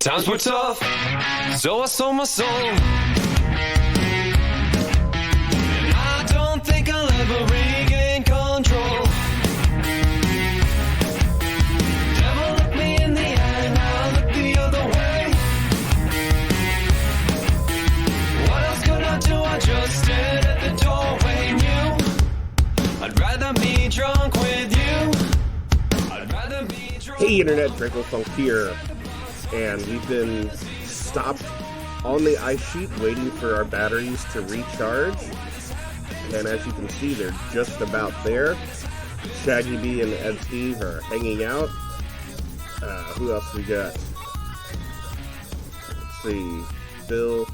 Times were tough, so I sold my soul. And I don't think I'll ever regain control. Devil looked me in the eye, now I look the other way. What else could I do? I just stared at the doorway, knew I'd rather be drunk with you. I'd rather be drunk. Hey Internet, Dracofunk here. And we've been stopped on the ice sheet waiting for our batteries to recharge. And as you can see, they're just about there. Shaggy B and Ed Steve are hanging out. Who else we got? Let's see. Bill,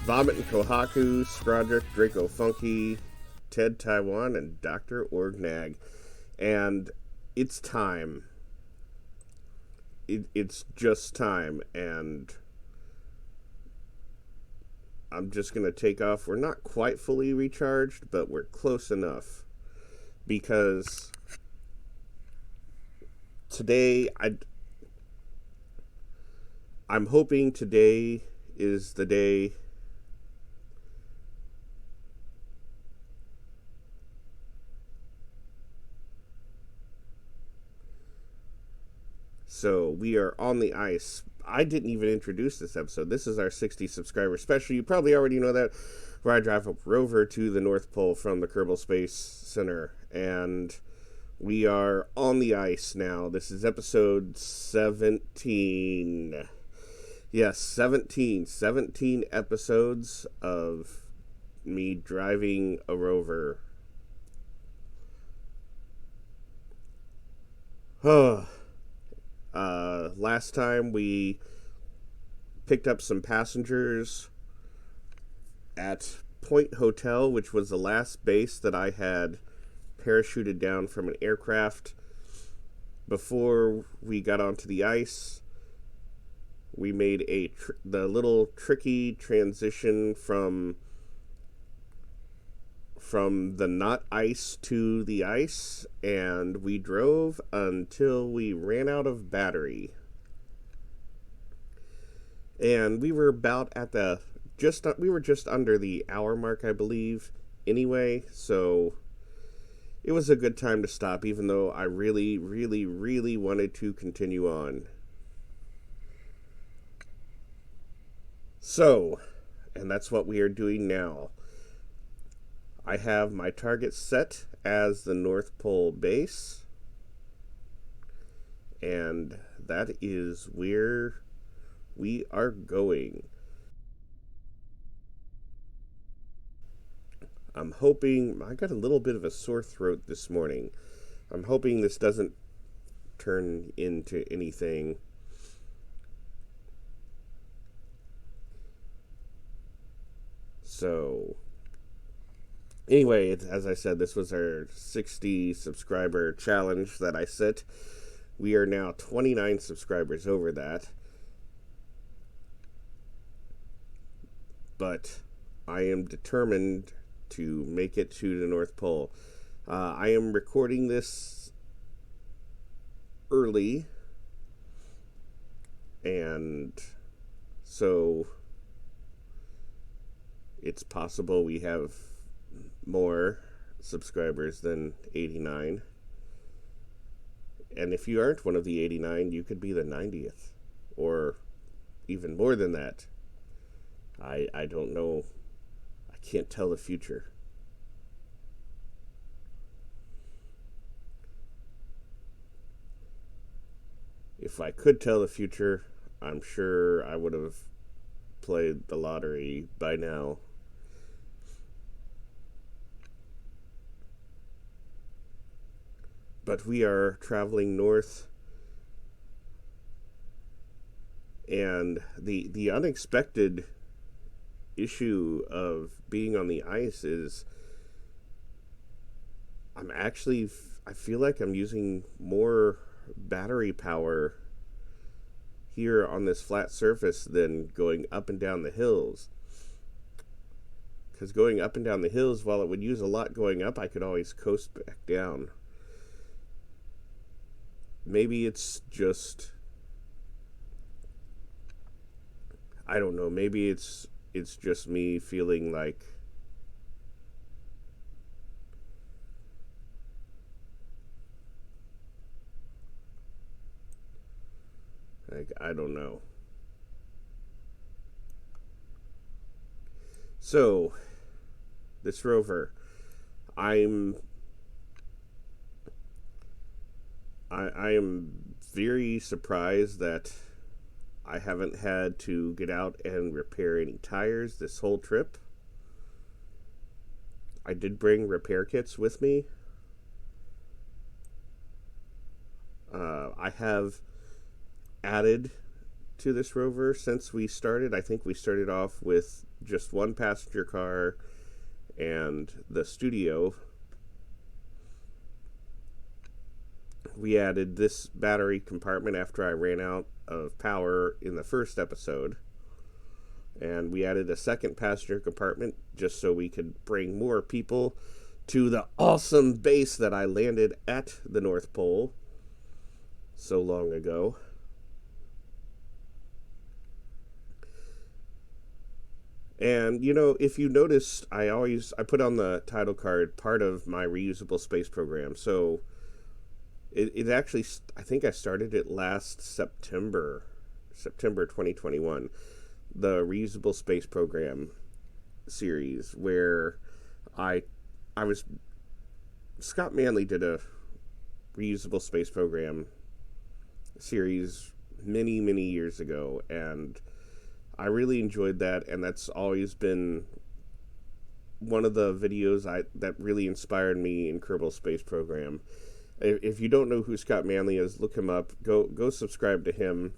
Vomit and Kohaku, Scrodrick, Dracofunky, Ted Taiwan, and Dr. Orgnag. And it's time. It's just time, and I'm just going to take off. We're not quite fully recharged, but we're close enough, because today, I'm hoping today is the day So we are on the ice. I didn't even introduce this episode. This is our 60 subscriber special. You probably already know that, where I drive up Rover to the North Pole from the Kerbal Space Center. And we are on the ice now. This is episode 17. Yes, 17. 17 episodes of me driving a Rover. Last time we picked up some passengers at Point Hotel, which was the last base that I had parachuted down from an aircraft before we got onto the ice. We made the little tricky transition from the not ice to the ice, and we drove until we ran out of battery. And we were about at we were just under the hour mark, I believe, anyway, so it was a good time to stop, even though I really, really, really wanted to continue on. So, and that's what we are doing now. I have my target set as the North Pole base, and that is where we are going. I'm hoping, I got a little bit of a sore throat this morning. I'm hoping this doesn't turn into anything. So, anyway, as I said, this was our 60 subscriber challenge that I set. We are now 29 subscribers over that. But I am determined to make it to the North Pole. I am recording this early, and so it's possible we have more subscribers than 89. And if you aren't one of the 89, you could be the 90th, or even more than that. I don't know. I can't tell the future. If I could tell the future, I'm sure I would have played the lottery by now. But we are traveling north, and the unexpected issue of being on the ice is I feel like I'm using more battery power here on this flat surface than going up and down the hills. Because going up and down the hills, while it would use a lot going up, I could always coast back down. Maybe it's just I don't know, maybe it's just me feeling like I don't know. So, this Rover, I'm I am very surprised that I haven't had to get out and repair any tires this whole trip. I did bring repair kits with me. I have added to this Rover since we started. I think we started off with just one passenger car and the studio. We added this battery compartment after I ran out of power in the first episode. And we added a second passenger compartment just so we could bring more people to the awesome base that I landed at the North Pole so long ago. And, you know, if you noticed, I put on the title card part of my reusable space program. So it actually, I think I started it last September 2021, the reusable space program series, where Scott Manley did a reusable space program series many, many years ago, and I really enjoyed that, and that's always been one of the videos that really inspired me in Kerbal Space Program. If you don't know who Scott Manley is, look him up. Go subscribe to him.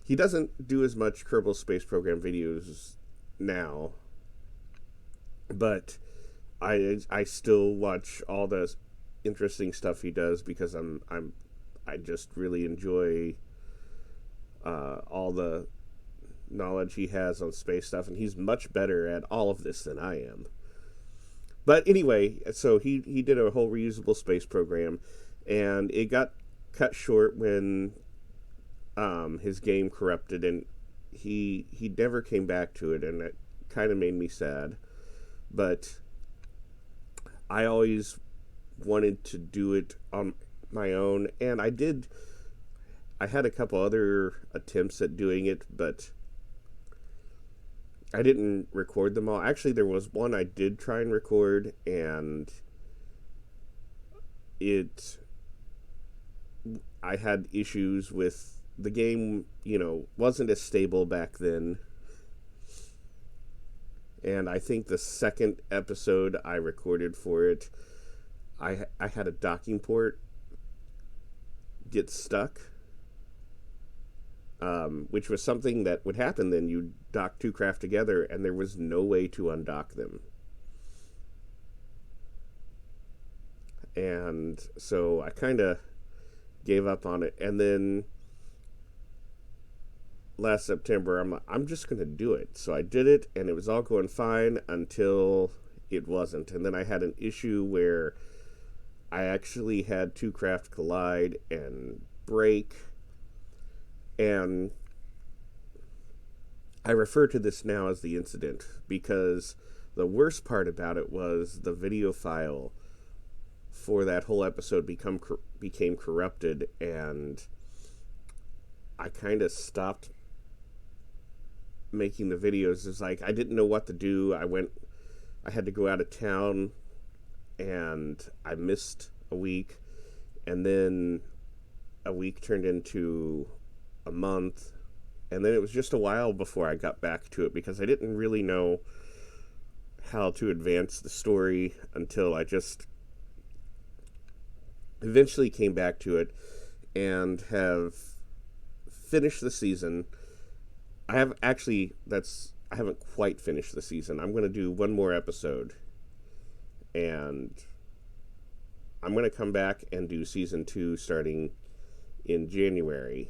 He doesn't do as much Kerbal Space Program videos now, but I still watch all the interesting stuff he does because I just really enjoy all the knowledge he has on space stuff, and he's much better at all of this than I am. But anyway, so he did a whole reusable space program, and it got cut short when his game corrupted, and he never came back to it, and that kind of made me sad. But I always wanted to do it on my own, and I did. I had a couple other attempts at doing it, but I didn't record them all. Actually, there was one I did try and record, and I had issues with the game, wasn't as stable back then. And I think the second episode I recorded for it, I had a docking port get stuck. Which was something that would happen then. You dock two craft together, and there was no way to undock them. And so I kind of gave up on it. And then last September, I'm just going to do it. So I did it, and it was all going fine until it wasn't. And then I had an issue where I actually had two craft collide and break. And I refer to this now as the incident because the worst part about it was the video file for that whole episode became corrupted, and I kind of stopped making the videos. It's like I didn't know what to do. I had to go out of town, and I missed a week, and then a week turned into a month, and then it was just a while before I got back to it because I didn't really know how to advance the story until I just eventually came back to it and have finished the season. I haven't quite finished the season. I'm going to do one more episode, and I'm going to come back and do season 2 starting in January.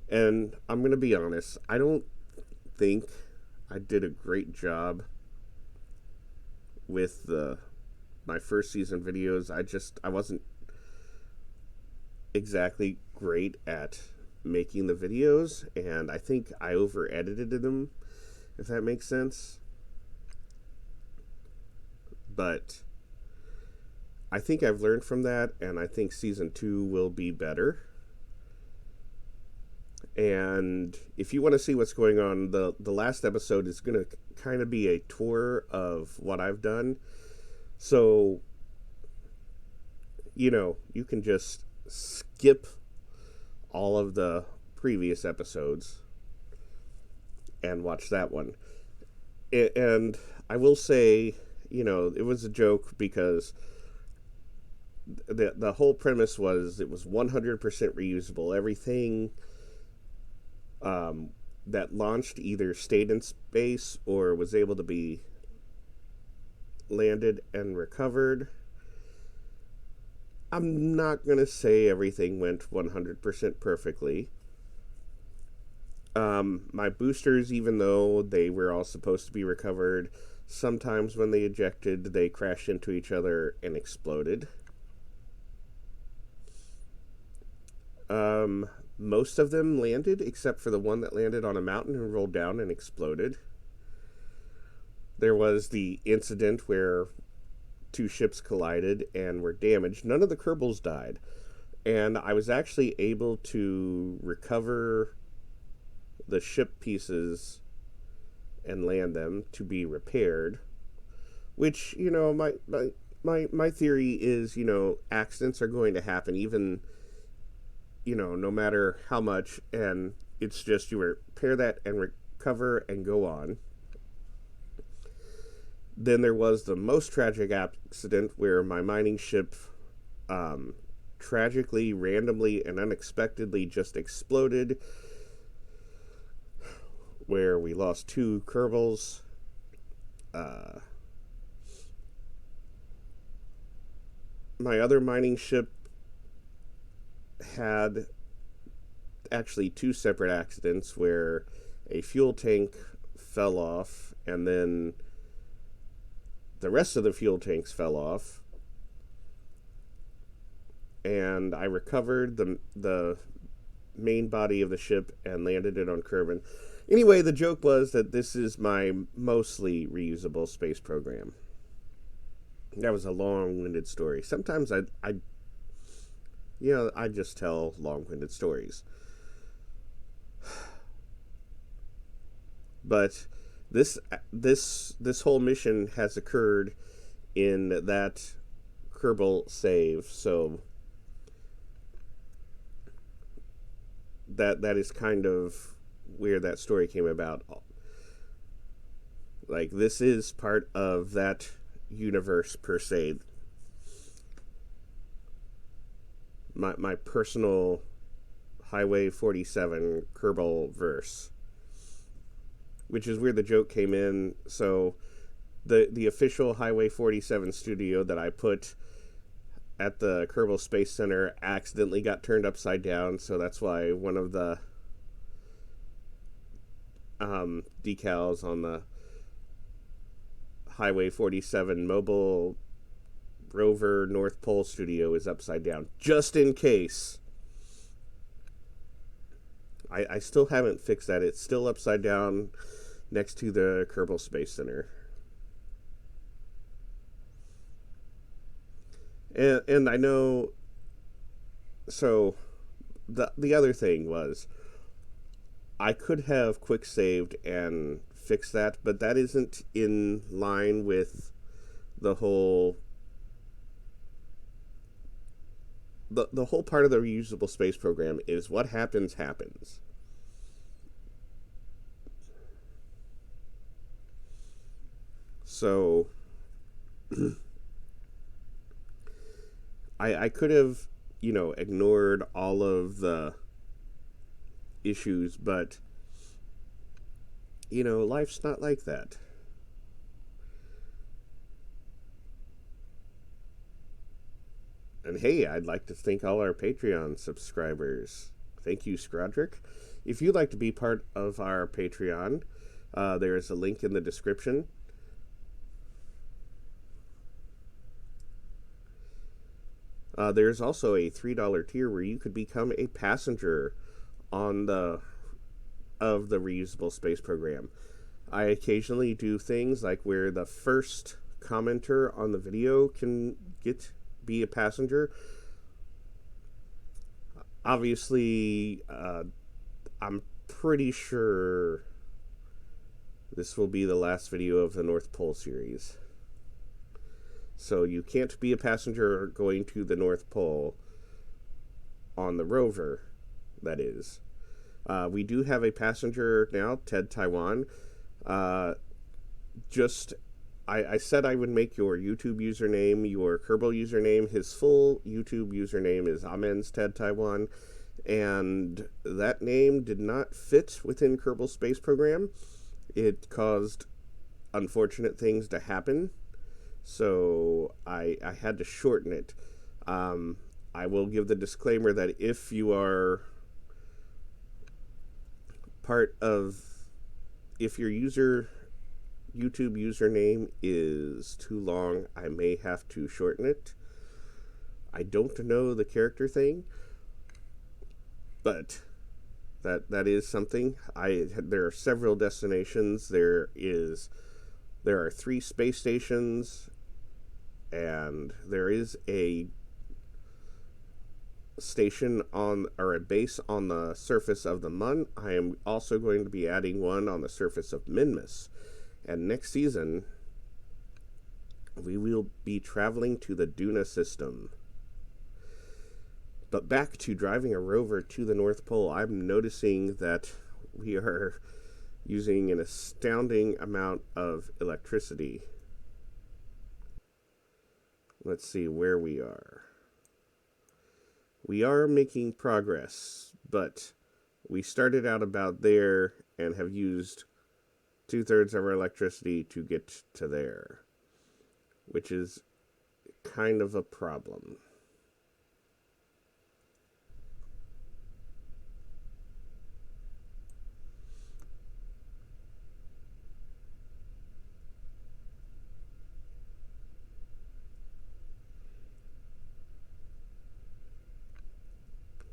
And I'm going to be honest, I don't think I did a great job with my first season videos. I wasn't exactly great at making the videos, and I think I over edited them, if that makes sense. But I think I've learned from that, and I think season 2 will be better. And if you want to see what's going on, the last episode is going to kind of be a tour of what I've done. So, you can just skip all of the previous episodes and watch that one. And I will say, it was a joke because the whole premise was it was 100% reusable. Everything that launched either stayed in space or was able to be landed and recovered. I'm not going to say everything went 100% perfectly. My boosters, even though they were all supposed to be recovered, sometimes when they ejected, they crashed into each other and exploded. Most of them landed, except for the one that landed on a mountain and rolled down and exploded. There was the incident where 2 ships collided and were damaged. None of the Kerbals died. And I was actually able to recover the ship pieces and land them to be repaired. Which, my theory is, accidents are going to happen even, no matter how much. And it's just you repair that and recover and go on. Then there was the most tragic accident where my mining ship tragically, randomly, and unexpectedly just exploded, where we lost 2 Kerbals. My other mining ship had actually 2 separate accidents where a fuel tank fell off and then the rest of the fuel tanks fell off, and I recovered the main body of the ship and landed it on Kerbal. Anyway, the joke was that this is my mostly reusable space program. That was a long-winded story. Sometimes I just tell long-winded stories. But this whole mission has occurred in that Kerbal save, so that is kind of where that story came about. Like, this is part of that universe per se. My personal Highway 47 Kerbal verse, which is where the joke came in. So the official Highway 47 studio that I put at the Kerbal Space Center accidentally got turned upside down, so that's why one of the decals on the Highway 47 mobile Rover North Pole studio is upside down, just in case. I still haven't fixed that. It's still upside down next to the Kerbal Space Center. And I know, so the other thing was, I could have quick saved and fixed that, but that isn't in line with the whole the whole part of the reusable space program is what happens. So I could have, ignored all of the issues, but life's not like that. And hey, I'd like to thank all our Patreon subscribers. Thank you, Scrodrick. If you'd like to be part of our Patreon, there is a link in the description. There's also a $3 tier where you could become a passenger on the of the reusable space program. I occasionally do things like where the first commenter on the video can be a passenger. Obviously, I'm pretty sure this will be the last video of the North Pole series. So you can't be a passenger going to the North Pole on the rover, that is. We do have a passenger now, Ted Taiwan. I said I would make your YouTube username your Kerbal username. His full YouTube username is Amens Ted Taiwan, and that name did not fit within Kerbal Space Program. It caused unfortunate things to happen, so I had to shorten it. I will give the disclaimer that if you are if your YouTube username is too long, I may have to shorten it. I don't know the character thing, but that is something. There are several destinations. There are 3 space stations, and there is a station a base on the surface of the Mun. I am also going to be adding one on the surface of Minmus. And next season, we will be traveling to the Duna system. But back to driving a rover to the North Pole, I'm noticing that we are using an astounding amount of electricity. Let's see where we are. We are making progress, but we started out about there and have used 2/3 of our electricity to get to there, which is kind of a problem.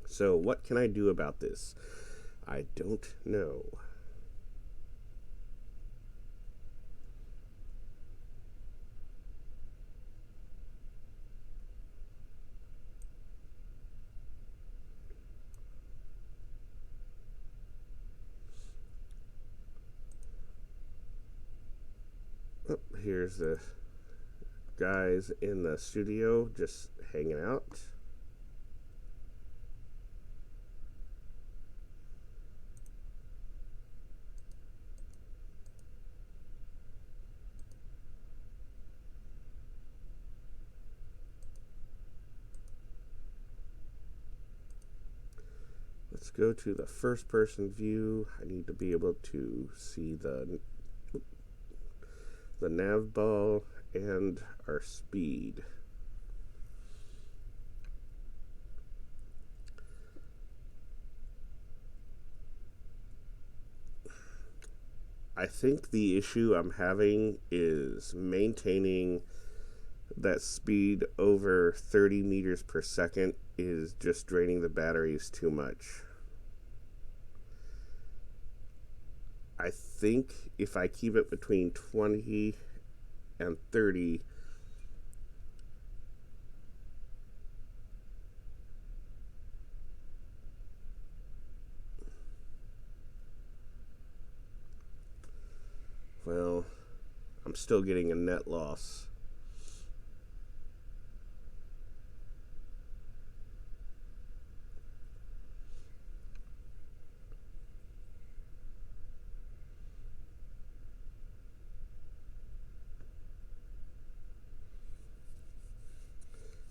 So what can I do about this? I don't know. Oh, here's the guys in the studio just hanging out. Let's go to the first person view. I need to be able to see the nav ball and our speed. I think the issue I'm having is maintaining that speed over 30 meters per second is just draining the batteries too much. I think if I keep it between 20 and 30, well, I'm still getting a net loss.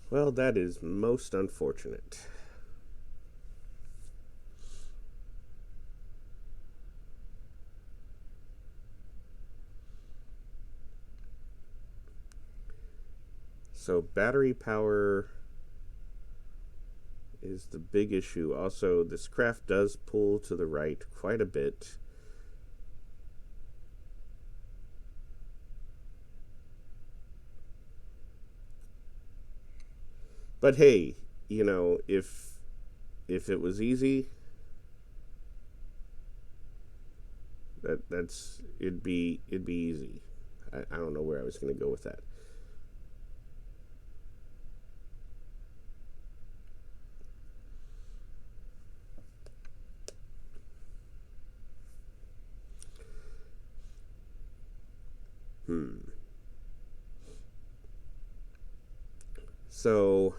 Well, that is most unfortunate. So battery power is the big issue. Also, this craft does pull to the right quite a bit. But hey, you know, if it was easy, It'd be easy. I don't know where I was going to go with that. So,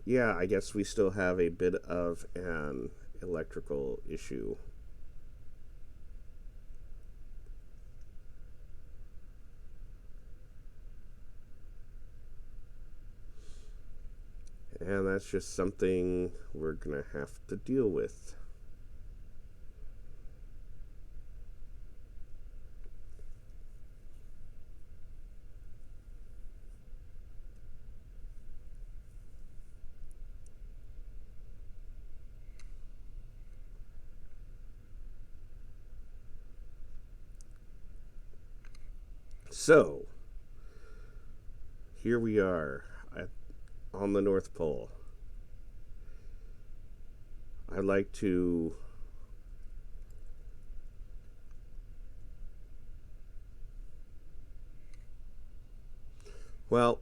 yeah, I guess we still have a bit of an electrical issue. And that's just something we're going to have to deal with. So, here we are on the North Pole. I'd like to well,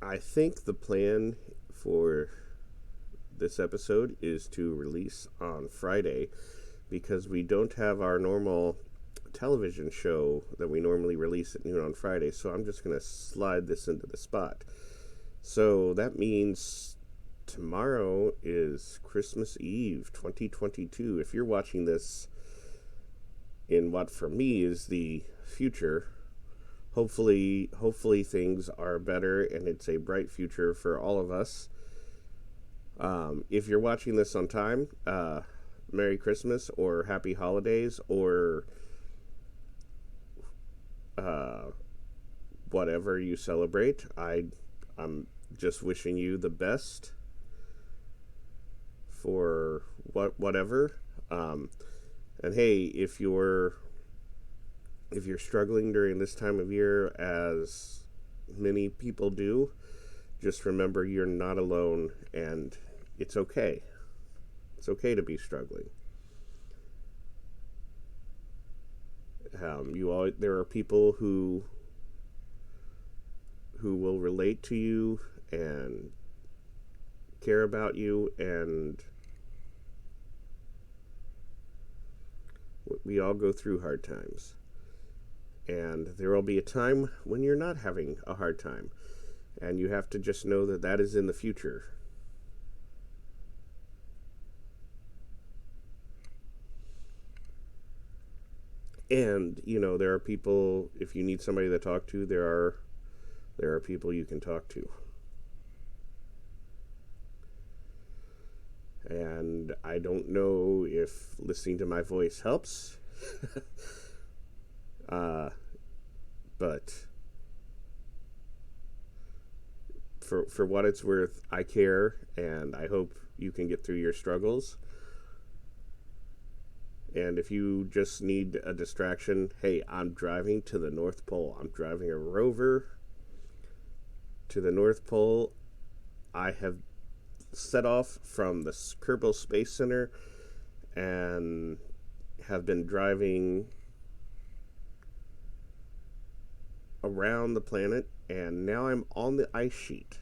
I think the plan for this episode is to release on Friday because we don't have our normal television show that we normally release at noon on Friday, so I'm just going to slide this into the spot. So that means tomorrow is Christmas Eve 2022. If you're watching this in what for me is the future, hopefully things are better and it's a bright future for all of us. If you're watching this on time, Merry Christmas or Happy Holidays or whatever you celebrate. I'm just wishing you the best for whatever. And hey, if you're struggling during this time of year, as many people do, just remember you're not alone, and it's okay. It's okay to be struggling. There are people who will relate to you and care about you, and we all go through hard times. And there will be a time when you're not having a hard time, and you have to just know that that is in the future. And, there are people, if you need somebody to talk to, there are people you can talk to. And I don't know if listening to my voice helps. But for what it's worth, I care, and I hope you can get through your struggles. And if you just need a distraction, hey, I'm driving to the North Pole. I'm driving a Rover to the North Pole. I have set off from the Kerbal Space Center and have been driving around the planet, and now I'm on the ice sheet.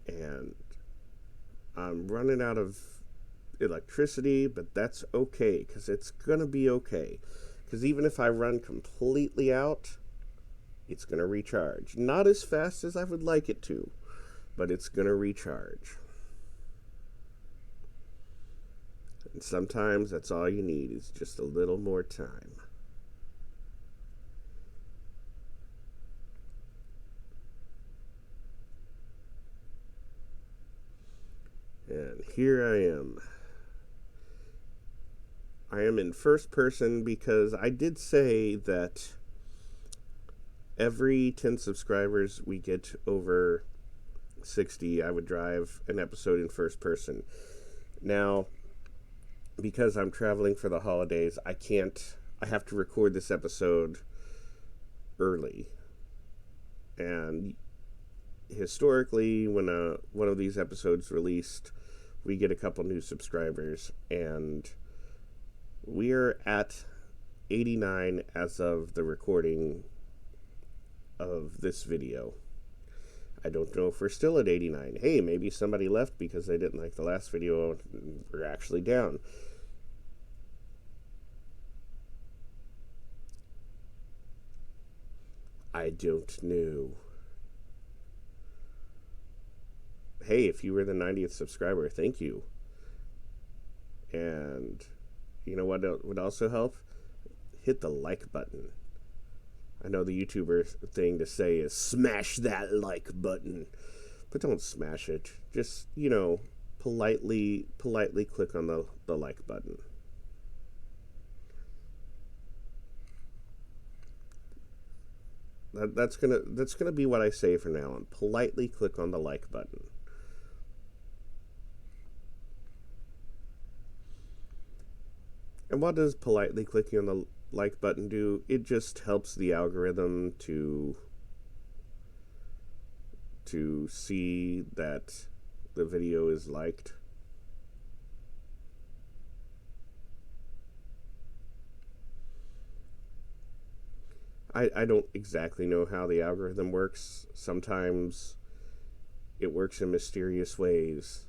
And I'm running out of electricity, but that's okay, because it's gonna be okay. Because even if I run completely out, it's gonna recharge. Not as fast as I would like it to, but it's gonna recharge. And sometimes that's all you need, is just a little more time. And here I am. I am in first person because I did say that every 10 subscribers we get over 60, I would drive an episode in first person. Now, because I'm traveling for the holidays, I have to record this episode early. And historically, when one of these episodes released, we get a couple new subscribers, and We're at 89 as of the recording of this video. I don't know if we're still at 89. Hey, maybe somebody left because they didn't like the last video. We're actually down. I don't know. Hey, if you were the 90th subscriber, thank you. And you know what would also help? Hit the like button. I know the YouTuber thing to say is smash that like button, but don't smash it. Just, politely click on the like button. That's gonna be what I say from now on. Politely click on the like button. And what does politely clicking on the like button do? It just helps the algorithm to see that the video is liked. I don't exactly know how the algorithm works. Sometimes it works in mysterious ways.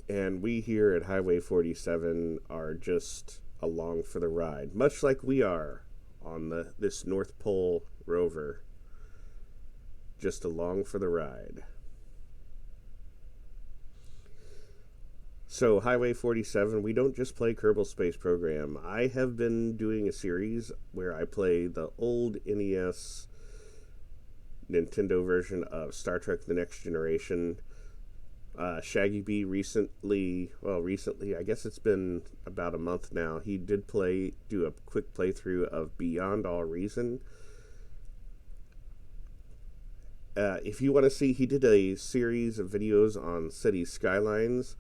And we here at Highway 47 are just along for the ride, much like we are on this North Pole rover. Just along for the ride. So, Highway 47, we don't just play Kerbal Space Program. I have been doing a series where I play the old NES Nintendo version of Star Trek The Next Generation. Shaggy B recently, I guess it's been about a month now, he did do a quick playthrough of Beyond All Reason. If you want to see, he did a series of videos on City Skylines,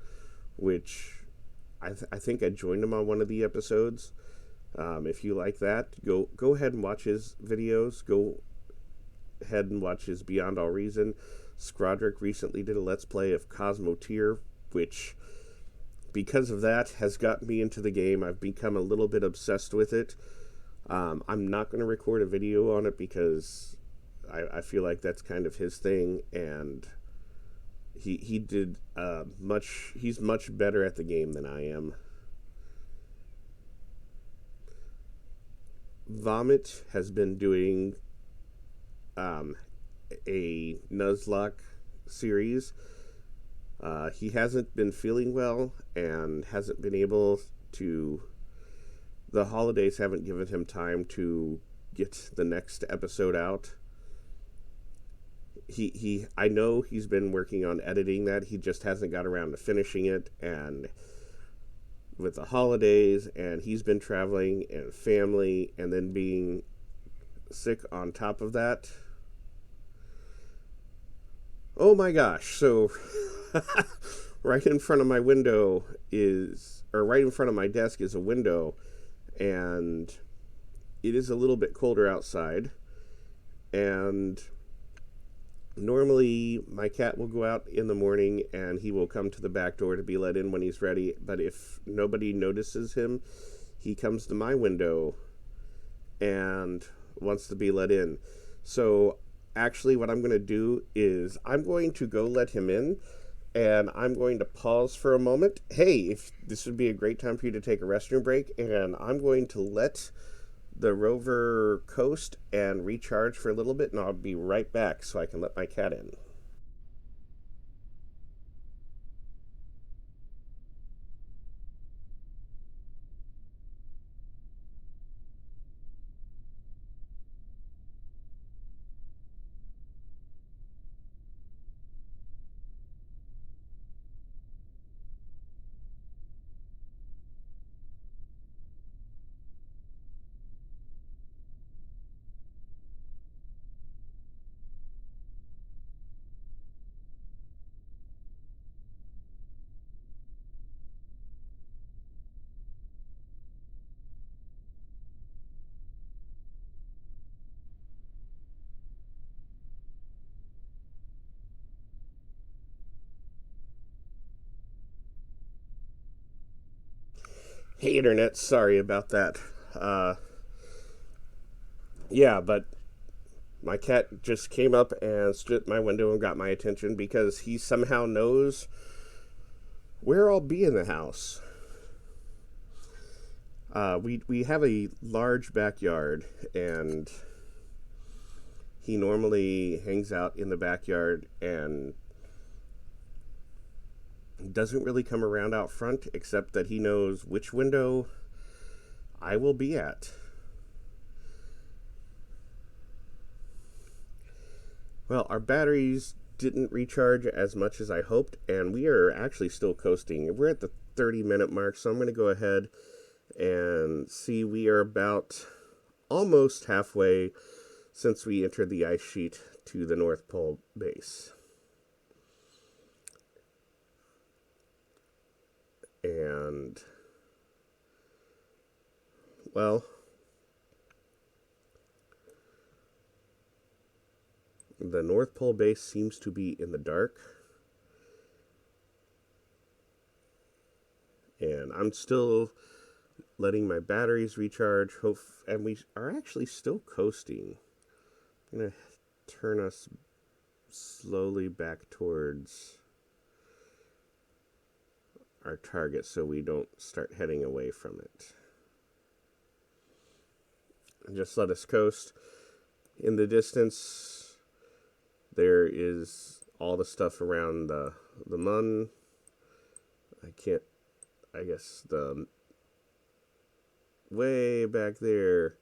which I think I joined him on one of the episodes. If you like that, go ahead and watch his videos. Go ahead and watch his Beyond All Reason. Skrodrick recently did a Let's Play of Cosmoteer, which, because of that, has gotten me into the game. I've become a little bit obsessed with it. I'm not going to record a video on it because I feel like that's kind of his thing, and he's much better at the game than I am. Vomit has been doing a Nuzlocke series. He hasn't been feeling well and hasn't been able to. The holidays haven't given him time to get the next episode out. I know he's been working on editing that. He just hasn't got around to finishing it, and with the holidays, and he's been traveling and family, and then being sick on top of that. Oh my gosh, so right in front of my desk is a window, and it is a little bit colder outside, and normally my cat will go out in the morning and he will come to the back door to be let in when he's ready, but if nobody notices him, he comes to my window and wants to be let in. So actually what I'm going to do is I'm going to go let him in, and I'm going to pause for a moment. Hey, if this would be a great time for you to take a restroom break, and I'm going to let the Rover coast and recharge for a little bit, and I'll be right back so I can let my cat in. Hey, Internet, sorry about that. Yeah, but my cat just came up and stood at my window and got my attention because he somehow knows where I'll be in the house. We have a large backyard, and he normally hangs out in the backyard and doesn't really come around out front, except that he knows which window I will be at. Well, our batteries didn't recharge as much as I hoped, and we are actually still coasting. We're at the 30-minute mark, so I'm going to go ahead and see. We are about almost halfway since we entered the ice sheet to the North Pole base. And, well, the North Pole base seems to be in the dark. And I'm still letting my batteries recharge. And we are actually still coasting. I'm going to turn us slowly back towards our target so we don't start heading away from it. And just let us coast. In the distance, there is all the stuff around the mun. I guess the way back there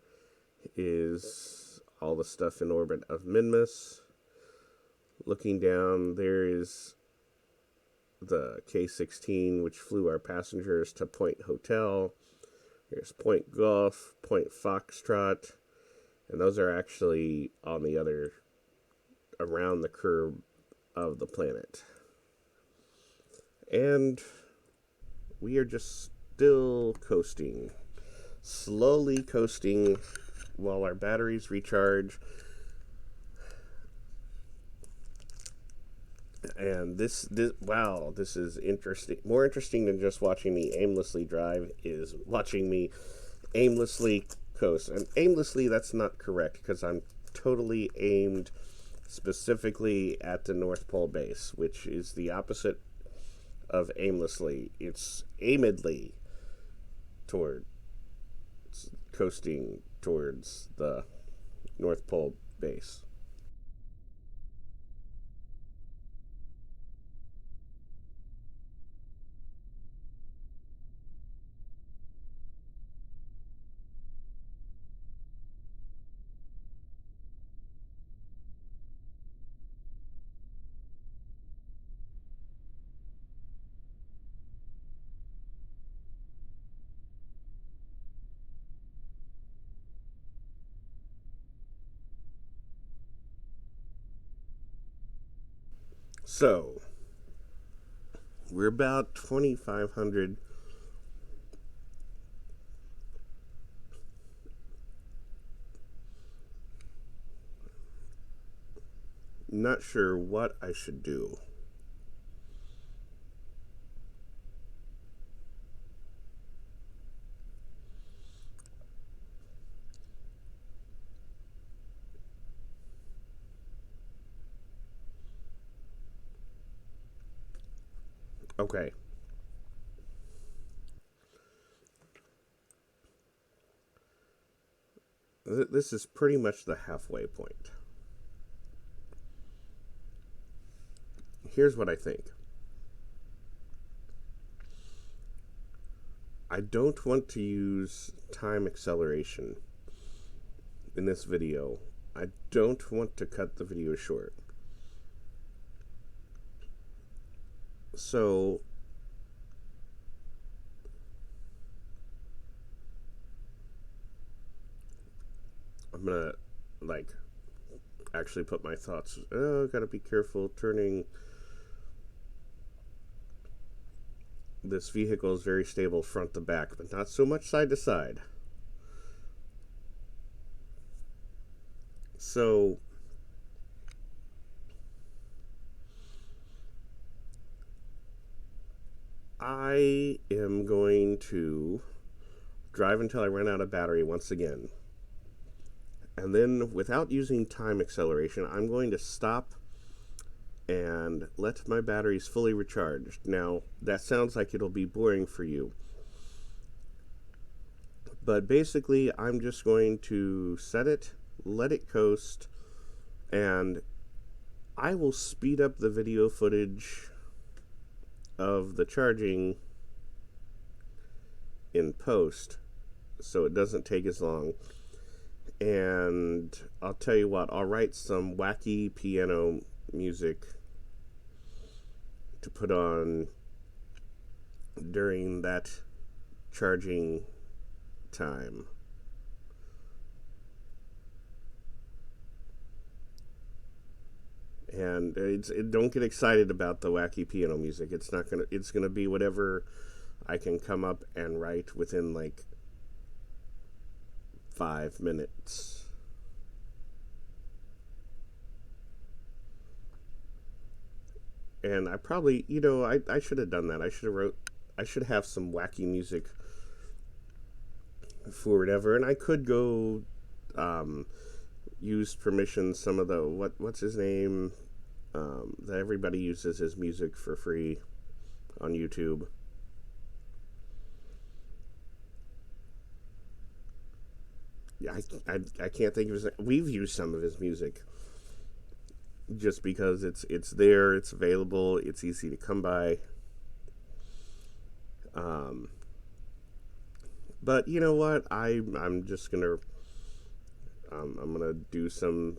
is all the stuff in orbit of Minmus. Looking down, there is the K-16, which flew our passengers to Point Hotel. There's Point Golf, Point Foxtrot, and those are actually on the other, around the curve of the planet. And we are just still coasting, slowly coasting while our batteries recharge. And this is interesting. More interesting than just watching me aimlessly drive is watching me aimlessly coast. And aimlessly, that's not correct, because I'm totally aimed specifically at the North Pole base, which is the opposite of aimlessly. It's aimedly toward coasting towards the North Pole base. So, we're about 2,500 not sure what I should do. Okay. This is pretty much the halfway point. Here's what I think. I don't want to use time acceleration in this video. I don't want to cut the video short. So, I'm gonna, actually put my thoughts. Oh, gotta be careful turning. This vehicle is very stable front to back, but not so much side to side. So, I am going to drive until I run out of battery once again. And then, without using time acceleration, I'm going to stop and let my batteries fully recharge. Now, that sounds like it'll be boring for you. But basically, I'm just going to set it, let it coast, and I will speed up the video footage of the charging in post so it doesn't take as long. And I'll tell you what, I'll write some wacky piano music to put on during that charging time. And don't get excited about the wacky piano music. It's gonna be whatever I can come up and write within like 5 minutes. And I probably, I should have done that. I should have some wacky music for whatever, and I could go use permission some of the what's his name that everybody uses his music for free on YouTube. Yeah, I can't think of his name. We've used some of his music just because it's there, it's available, it's easy to come by. But you know what? I'm just gonna I'm gonna do some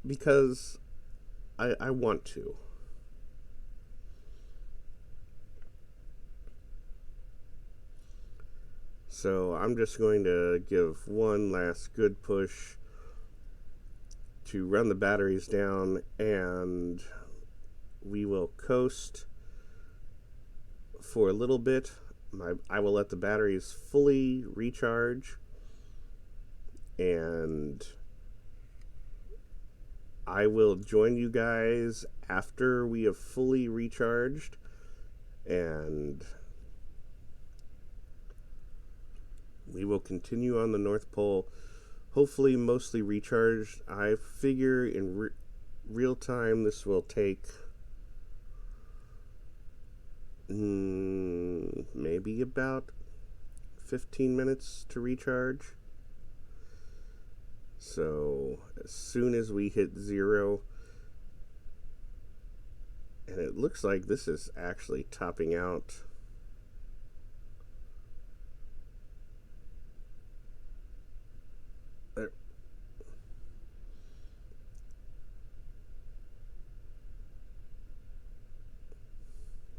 because I want to. So I'm just going to give one last good push to run the batteries down, and we will coast for a little bit. I will let the batteries fully recharge, and I will join you guys after we have fully recharged, and we will continue on the North Pole, hopefully mostly recharged. I figure in real time this will take maybe about 15 minutes to recharge. So as soon as we hit 0, and it looks like this is actually topping out.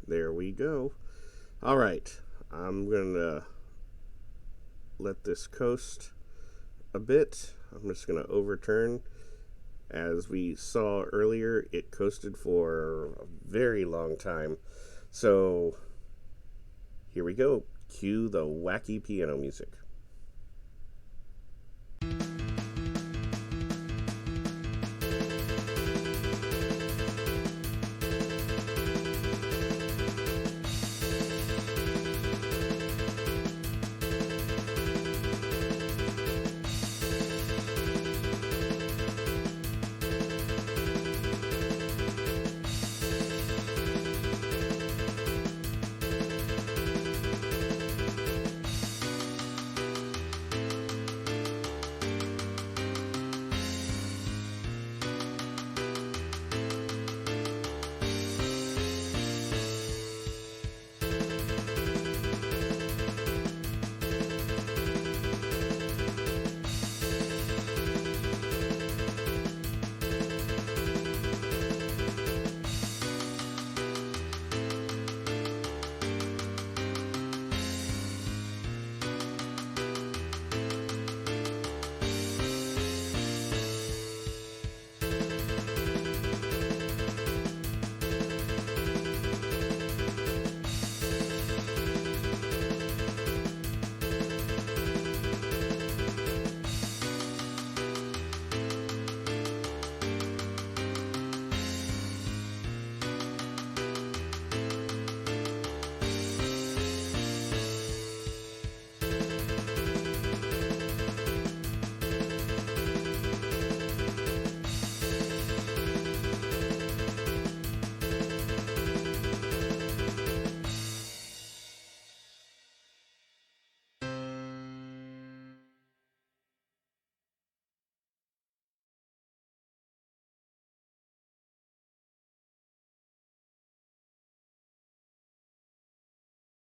There we go. All right, I'm gonna let this coast a bit. I'm just gonna overturn. As we saw earlier, it coasted for a very long time. So here we go. Cue the wacky piano music.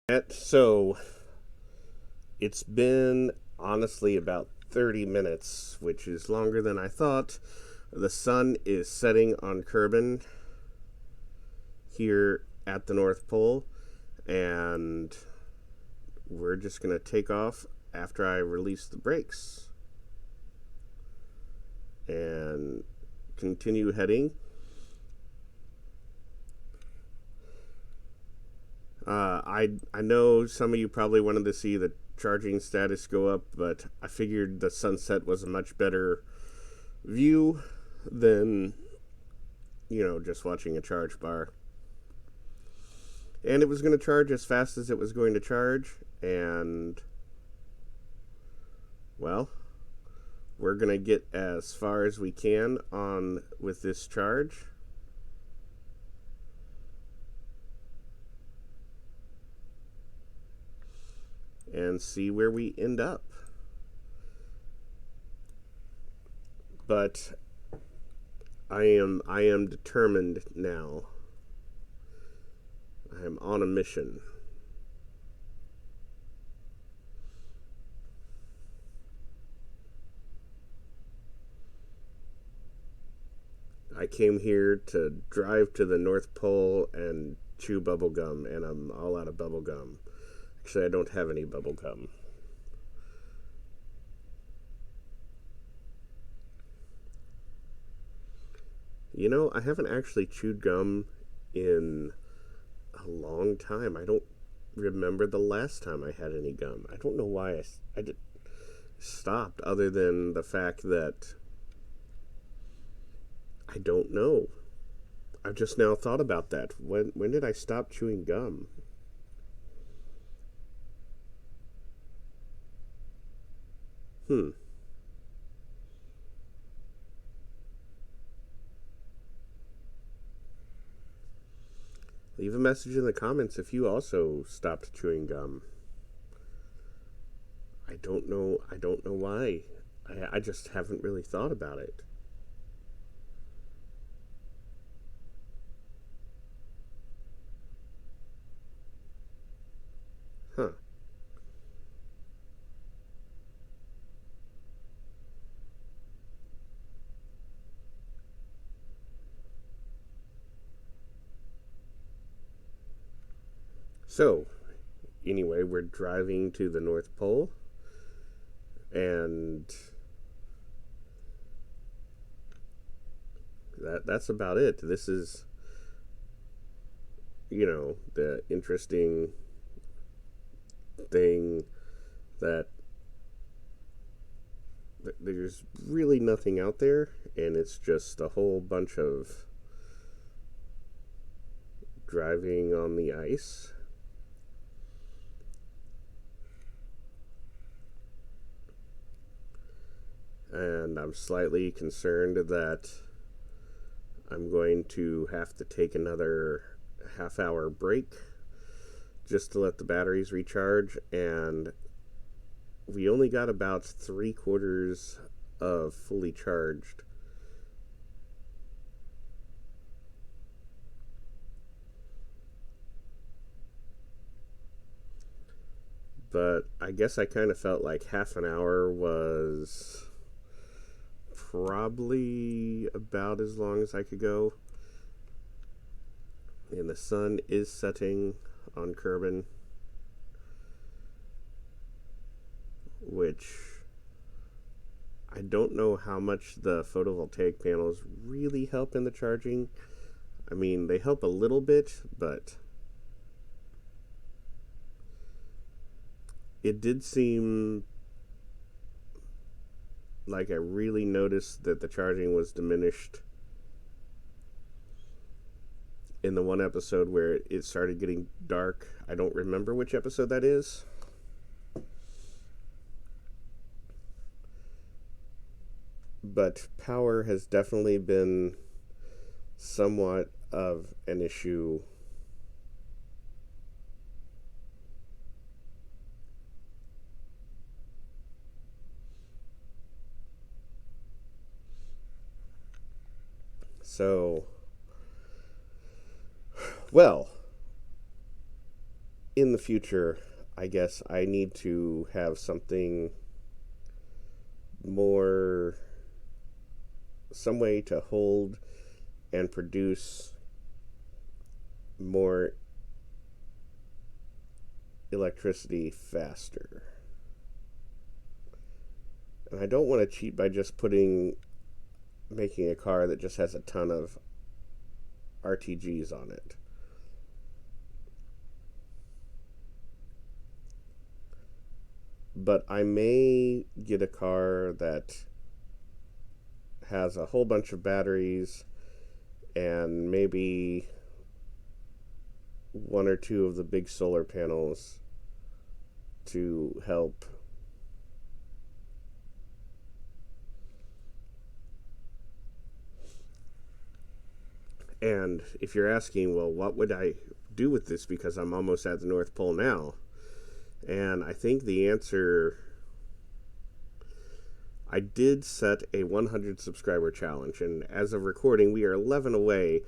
So, it's been honestly about 30 minutes, which is longer than I thought. The sun is setting on Kerbin here at the North Pole, and we're just going to take off after I release the brakes and continue heading. I know some of you probably wanted to see the charging status go up, but I figured the sunset was a much better view than, just watching a charge bar. And it was going to charge as fast as it was going to charge, and, well, we're going to get as far as we can on with this charge. And see where we end up. But I am determined now. I am on a mission. I came here to drive to the North Pole and chew bubble gum, and I'm all out of bubble gum. Actually, I don't have any bubble gum. I haven't actually chewed gum in a long time. I don't remember the last time I had any gum. I don't know why I stopped, other than the fact that I don't know. I've just now thought about that. When did I stop chewing gum? Leave a message in the comments if you also stopped chewing gum. I don't know why. I just haven't really thought about it. Huh. So, anyway, we're driving to the North Pole, and that's about it. This is, the interesting thing that there's really nothing out there, and it's just a whole bunch of driving on the ice. And I'm slightly concerned that I'm going to have to take another half-hour break just to let the batteries recharge, and we only got about 3/4 of fully charged. But I guess I kind of felt like half an hour was probably about as long as I could go. And the sun is setting on Kerbin, which I don't know how much the photovoltaic panels really help in the charging. I mean, they help a little bit, but it did seem like I really noticed that the charging was diminished in the one episode where it started getting dark. I don't remember which episode that is. But power has definitely been somewhat of an issue. So, well, in the future, I guess I need to have something more, some way to hold and produce more electricity faster. And I don't want to cheat by just making a car that just has a ton of RTGs on it. But I may get a car that has a whole bunch of batteries and maybe one or two of the big solar panels to help And if you're asking, well, what would I do with this because I'm almost at the North Pole now? And I think the answer, I did set a 100 subscriber challenge, and as of recording, we are 11 away,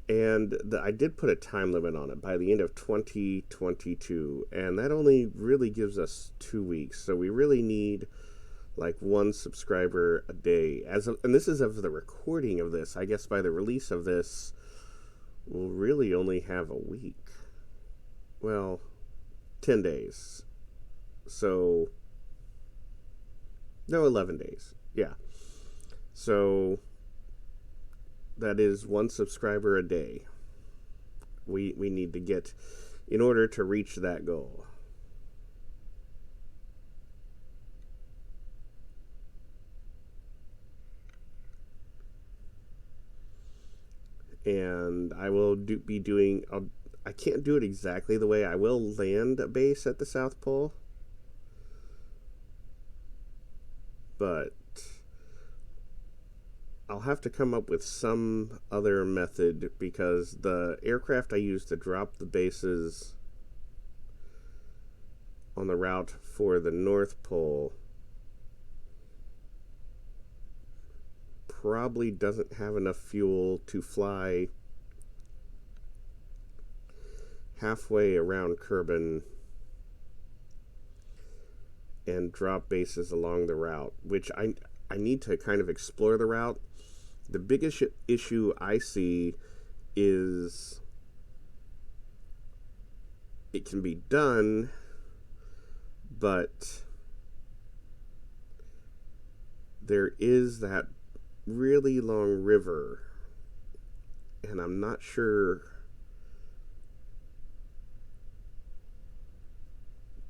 and I did put a time limit on it by the end of 2022, and that only really gives us 2 weeks, so we really need like one subscriber a day. And this is of the recording of this. I guess by the release of this, we'll really only have a week. Well, 10 days. So, no, 11 days. Yeah. So, that is one subscriber a day. We need to get in order to reach that goal. And I will be doing, I can't do it exactly the way I will land a base at the South Pole, but I'll have to come up with some other method because the aircraft I use to drop the bases on the route for the North Pole probably doesn't have enough fuel to fly halfway around Kerbal and drop bases along the route, which I need to kind of explore the route. The biggest issue I see is it can be done, but there is that really long river, and I'm not sure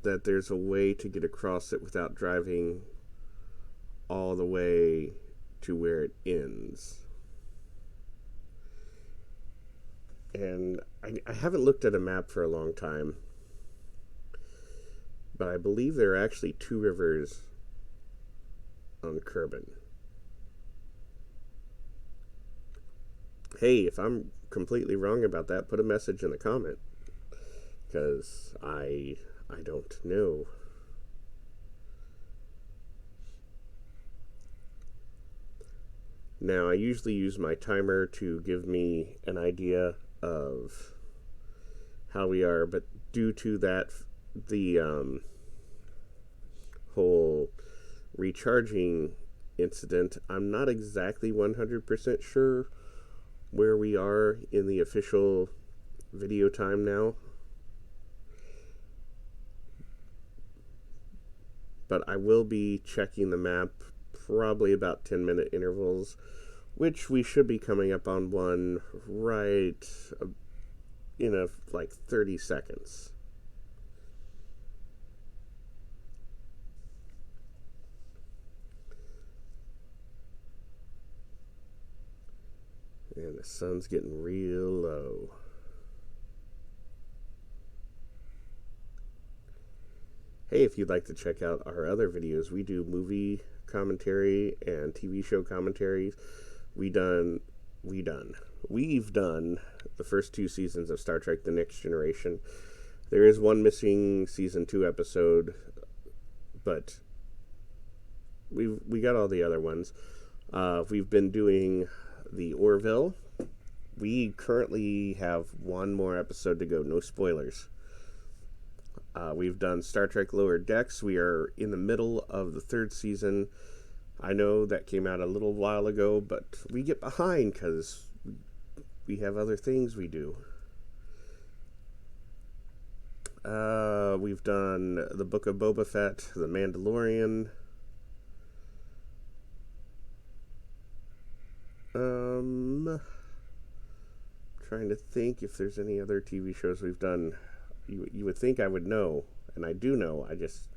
that there's a way to get across it without driving all the way to where it ends. And I haven't looked at a map for a long time, but I believe there are actually 2 rivers on Kerbal. Hey, if I'm completely wrong about that, put a message in the comment, because I don't know. Now, I usually use my timer to give me an idea of how we are, but due to that, the whole recharging incident, I'm not exactly 100% sure where we are in the official video time now. But I will be checking the map probably about 10-minute intervals, which we should be coming up on one right in like 30 seconds. And the sun's getting real low. Hey, if you'd like to check out our other videos, we do movie commentary and TV show commentaries. We've done the first 2 seasons of Star Trek: The Next Generation. There is one missing season 2 episode, but we got all the other ones. We've been doing the Orville. We currently have one more episode to go. No spoilers. We've done Star Trek Lower Decks. We are in the middle of the 3rd season. I know that came out a little while ago, but we get behind because we have other things we do. We've done the Book of Boba Fett, The Mandalorian. Trying to think if there's any other TV shows we've done. You would think I would know, and I do know. I just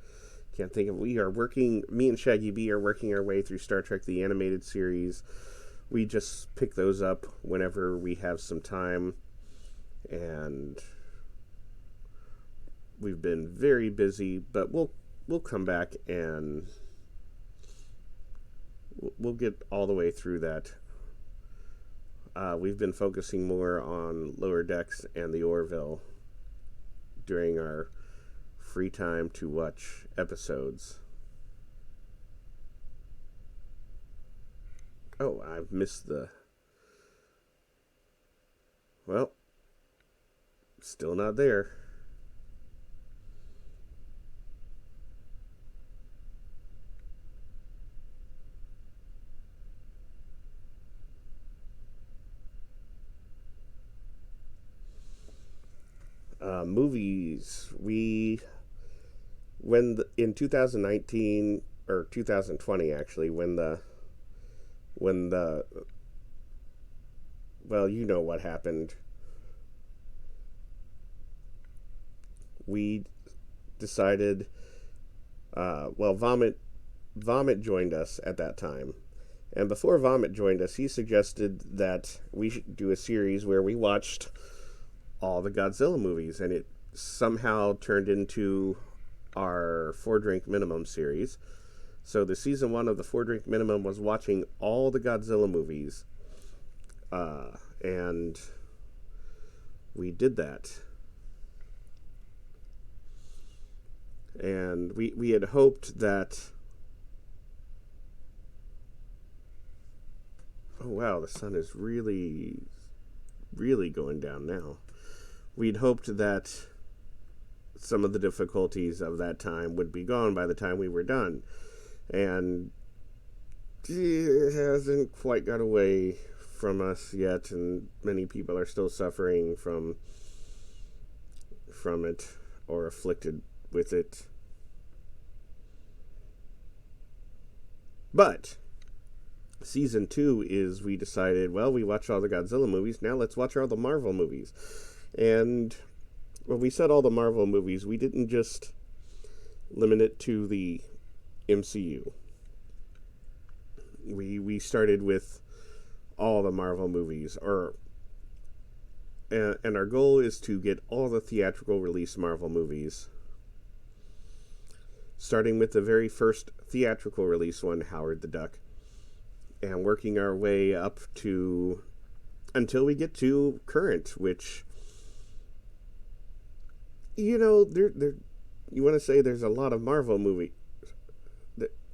can't think of. Me and Shaggy B are working our way through Star Trek the Animated Series. We just pick those up whenever we have some time, and we've been very busy, but we'll come back and we'll get all the way through that. We've been focusing more on Lower Decks and the Orville during our free time to watch episodes. Oh, I've missed well, still not there. Movies. In 2019 or 2020 actually, when the well, you know what happened. We decided, Vomit joined us at that time. And before Vomit joined us, he suggested that we should do a series where we watched all the Godzilla movies, and it somehow turned into our 4-Drink Minimum series. So the season 1 of the 4-Drink Minimum was watching all the Godzilla movies, and we did that. And we had hoped that... Oh wow, the sun is really going down now. We'd hoped that some of the difficulties of that time would be gone by the time we were done. And it hasn't quite got away from us yet, and many people are still suffering from it or afflicted with it. But season 2 is, we decided, well, we watched all the Godzilla movies, now let's watch all the Marvel movies. And when we said all the Marvel movies, we didn't just limit it to the MCU. We started with all the Marvel movies, and our goal is to get all the theatrical release Marvel movies, starting with the very first theatrical release one, Howard the Duck, and working our way up to until we get to current, which, you know, you want to say there's a lot of Marvel movies,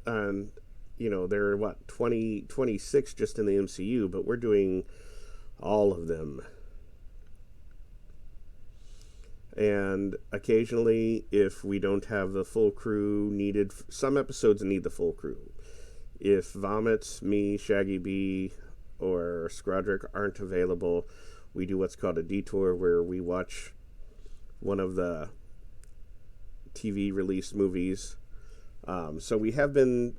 and you know, there are 26 just in the MCU, but we're doing all of them. And occasionally, if we don't have the full crew needed, some episodes need the full crew. If Vomit, me, Shaggy B, or Scrodrick aren't available, we do what's called a detour, where we watch one of the TV released movies. So we have been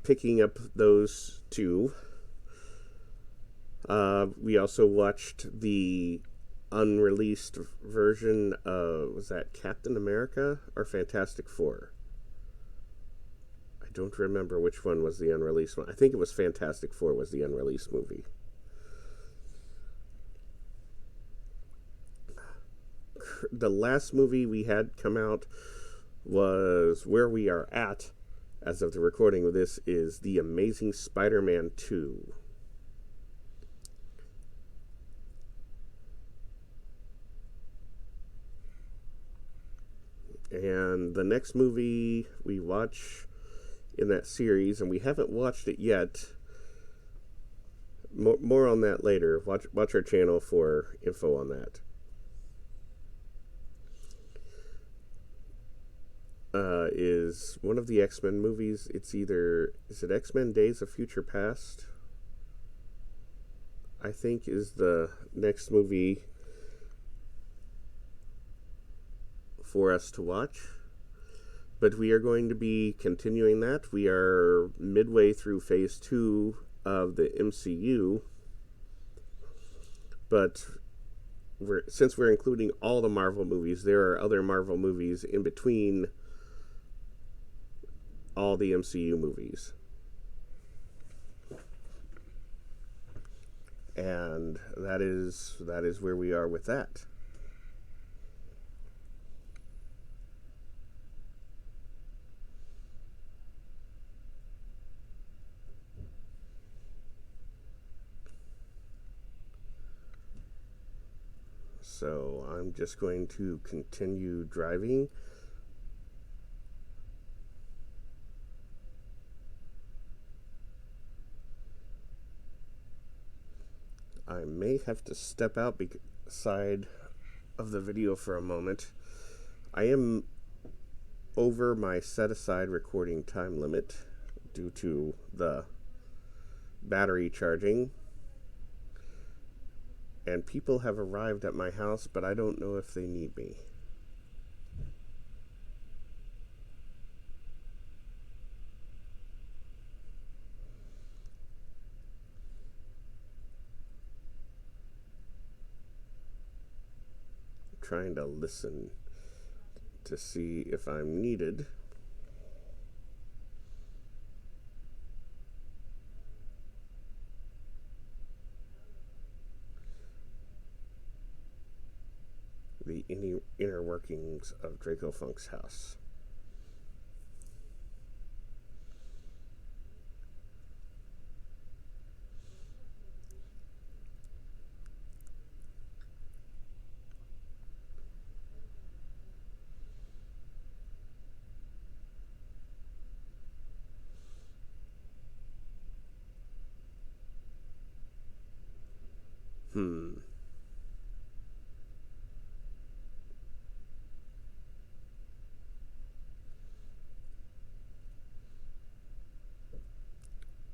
picking up those two. We also watched the unreleased version of, was that Captain America or Fantastic Four? I don't remember which one was the unreleased one. I think it was Fantastic Four was the unreleased movie. The last movie we had come out was, where we are at as of the recording of this, is The Amazing Spider-Man 2. And the next movie we watch in that series, and we haven't watched it yet, more on that later. Watch our channel for info on that. is one of the X-Men movies. Is it X-Men Days of Future Past? I think is the next movie for us to watch. But we are going to be continuing that. We are midway through phase 2 of the MCU. But since we're including all the Marvel movies, there are other Marvel movies in between all the MCU movies. And that is where we are with that. So I'm just going to continue driving. I may have to step outside of the video for a moment. I am over my set-aside recording time limit due to the battery charging. And people have arrived at my house, but I don't know if they need me. I'm trying to listen to see if I'm needed. The inner workings of Dracofunk's house.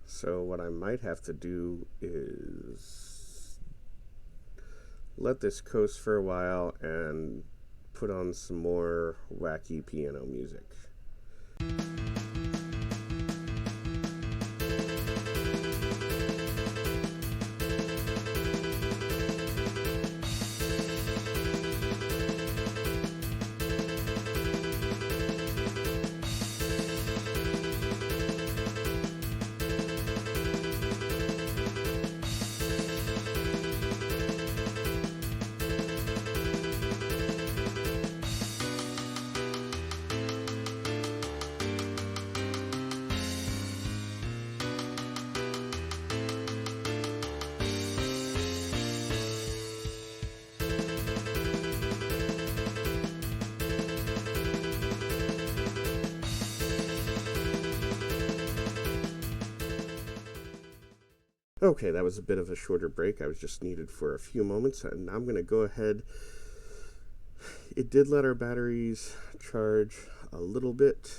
So what I might have to do is let this coast for a while and put on some more wacky piano music. Okay, that was a bit of a shorter break. I was just needed for a few moments, and I'm going to go ahead. It did let our batteries charge a little bit.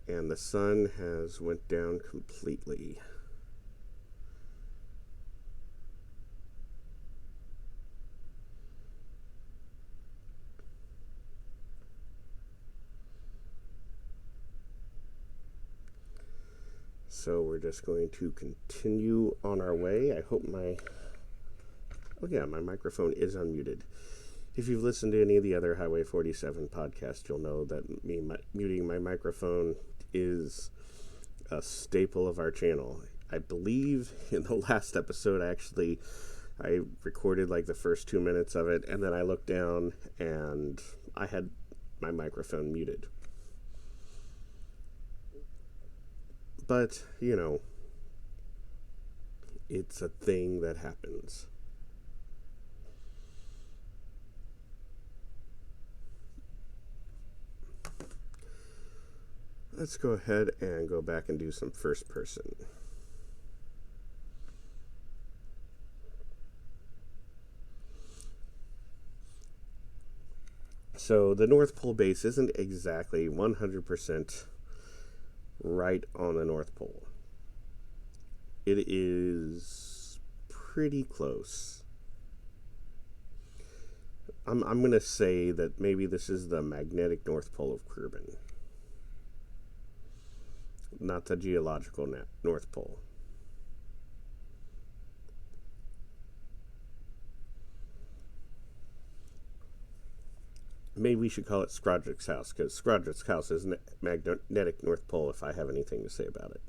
And the sun has went down completely. So we're just going to continue on our way. I hope my microphone is unmuted. If you've listened to any of the other Highway 47 podcasts, you'll know that muting my microphone is a staple of our channel. I believe in the last episode, I recorded like the first 2 minutes of it, and then I looked down and I had my microphone muted. But, it's a thing that happens. Let's go ahead and go back and do some first person. So the North Pole base isn't exactly 100% right on the North Pole. It is pretty close. I'm going to say that maybe this is the magnetic North Pole of Kerbal, not the geological North Pole. Maybe we should call it Skrodrick's house, because Skrodrick's house is magnetic North Pole if I have anything to say about it.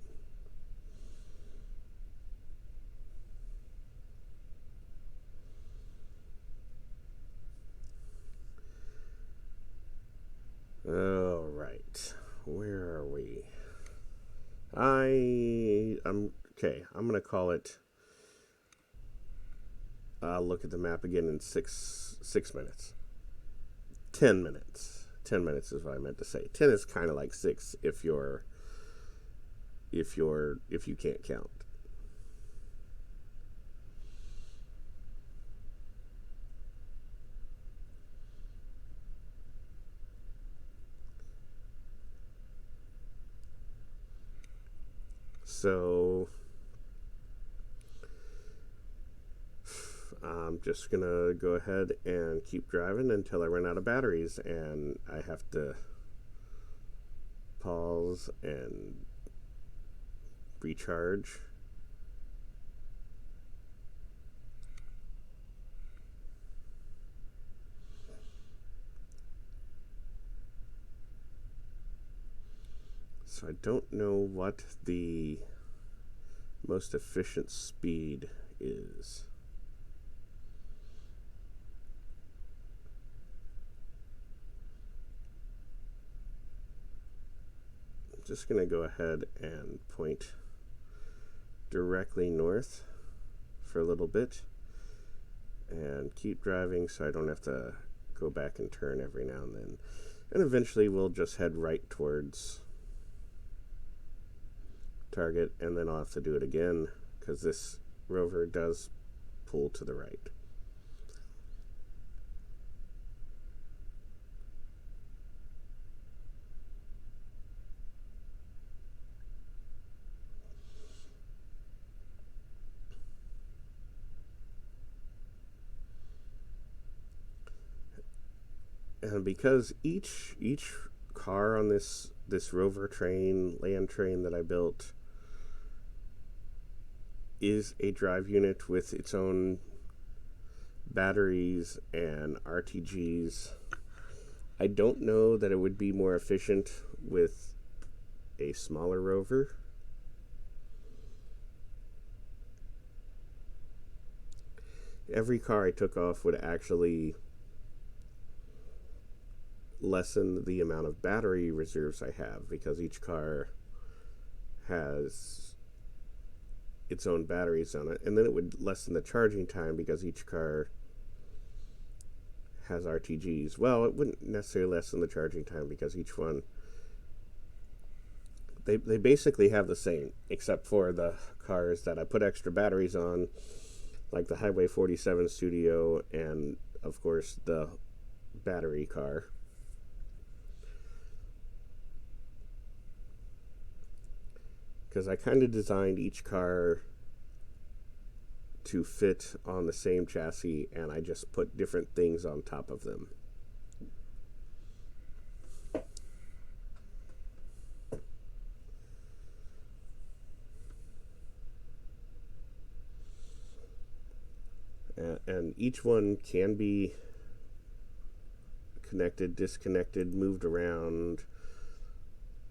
All right, where are we? I'm okay. I'm gonna call it. I'll look at the map again in six minutes. 10 minutes. 10 minutes is what I meant to say. 10 is kind of like 6 if you can't count. So I'm just gonna go ahead and keep driving until I run out of batteries, and I have to pause and recharge. So I don't know what the most efficient speed is. I'm just going to go ahead and point directly north for a little bit and keep driving so I don't have to go back and turn every now and then. And eventually we'll just head right towards target, and then I'll have to do it again because this Rover does pull to the right. And because each car on this Rover train, land train that I built, is a drive unit with its own batteries and RTGs, I don't know that it would be more efficient with a smaller Rover. Every car I took off would actually lessen the amount of battery reserves I have, because each car has its own batteries on it, and then it would lessen the charging time because each car has RTGs. Well, it wouldn't necessarily lessen the charging time because each one, they basically have the same, except for the cars that I put extra batteries on, like the Highway 47 Studio and of course the battery car. Because I kind of designed each car to fit on the same chassis, and I just put different things on top of them. And each one can be connected, disconnected, moved around.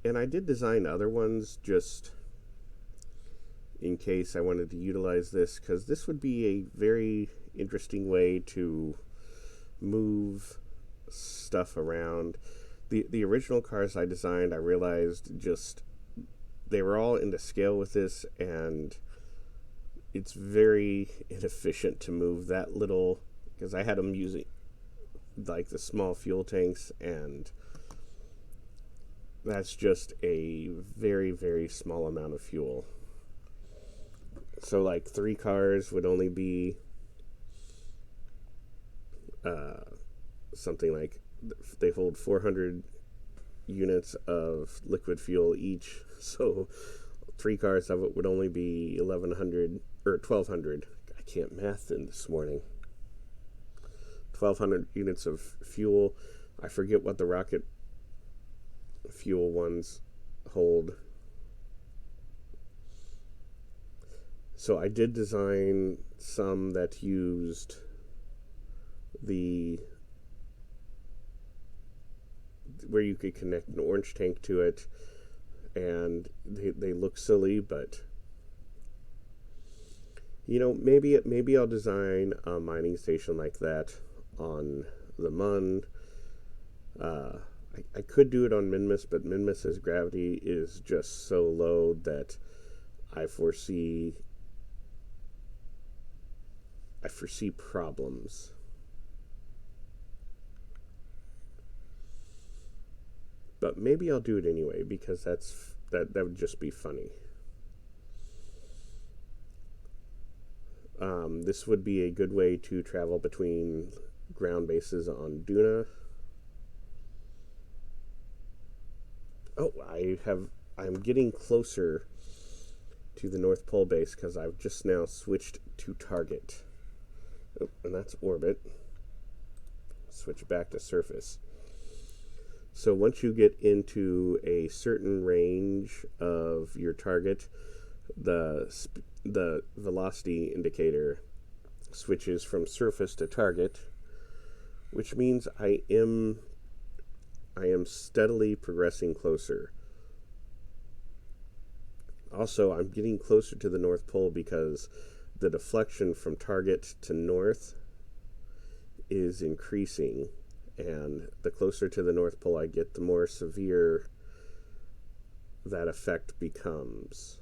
And I did design other ones just in case I wanted to utilize this, because this would be a very interesting way to move stuff around. The original cars I designed, I realized just they were all into scale with this, and it's very inefficient to move that little, because I had them using like the small fuel tanks, and that's just a very, very small amount of fuel. So like 3 cars would only be something like they hold 400 units of liquid fuel each, so 3 cars of it would only be 1100 or 1200. I can't math in this morning. 1200 units of fuel. I forget what the rocket fuel ones hold. So I did design some that used where you could connect an orange tank to it, and they look silly, but maybe I'll design a mining station like that on the Mun. I could do it on Minmus, but Minmus's gravity is just so low that I foresee problems. But maybe I'll do it anyway, because that would just be funny. This would be a good way to travel between ground bases on Duna. Oh, I'm getting closer to the North Pole base because I've just now switched to target. Oh, and that's orbit. Switch back to surface. So once you get into a certain range of your target, the velocity indicator switches from surface to target, which means I am steadily progressing closer. Also, I'm getting closer to the North Pole because the deflection from target to north is increasing, and the closer to the North Pole I get, the more severe that effect becomes.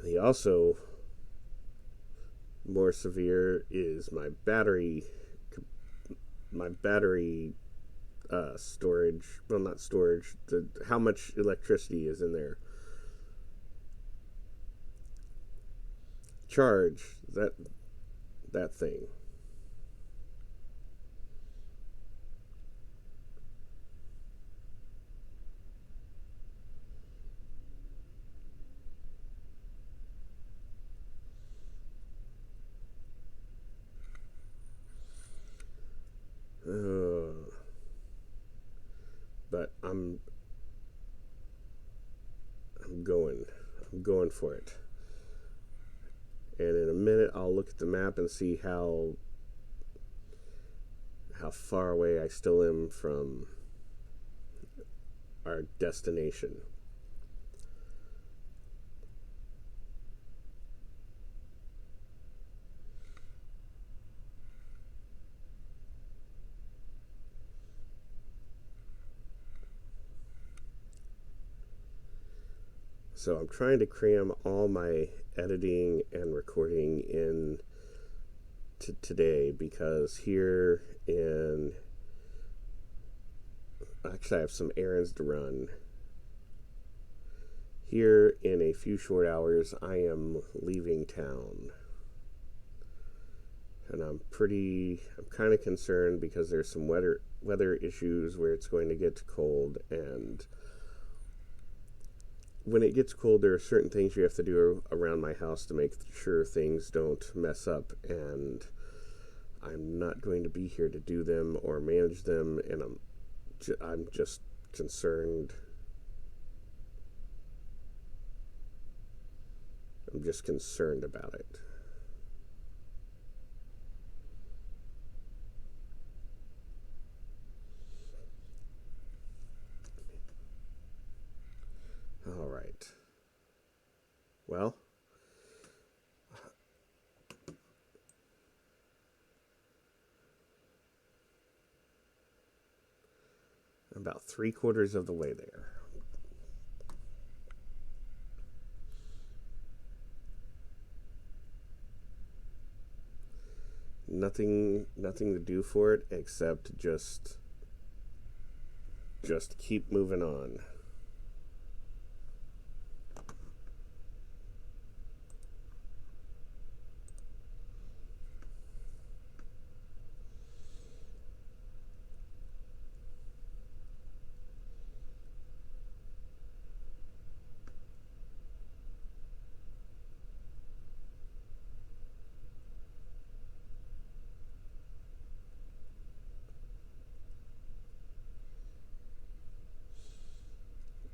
And also, more severe is my battery storage. Well, not storage. How much electricity is in there. Charge that thing. But I'm going for it. And in a minute I'll look at the map and see how far away I still am from our destination. So I'm trying to cram all my editing and recording in to today, because actually I have some errands to run. Here in a few short hours I am leaving town. And I'm kind of concerned because there's some weather issues where it's going to get cold, and when it gets cold, there are certain things you have to do around my house to make sure things don't mess up, and I'm not going to be here to do them or manage them, and I'm just concerned. I'm just concerned about it. All right. Well, I'm about 3/4 of the way there. Nothing to do for it except just keep moving on.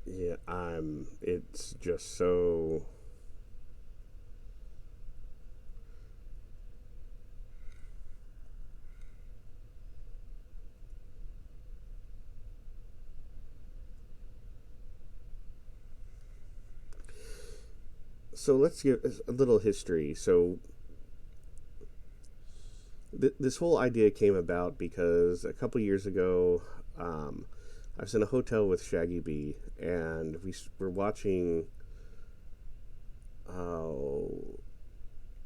Yeah, it's just so. So let's give a little history. So this whole idea came about because a couple years ago, um, I was in a hotel with Shaggy B, and we were watching. Oh,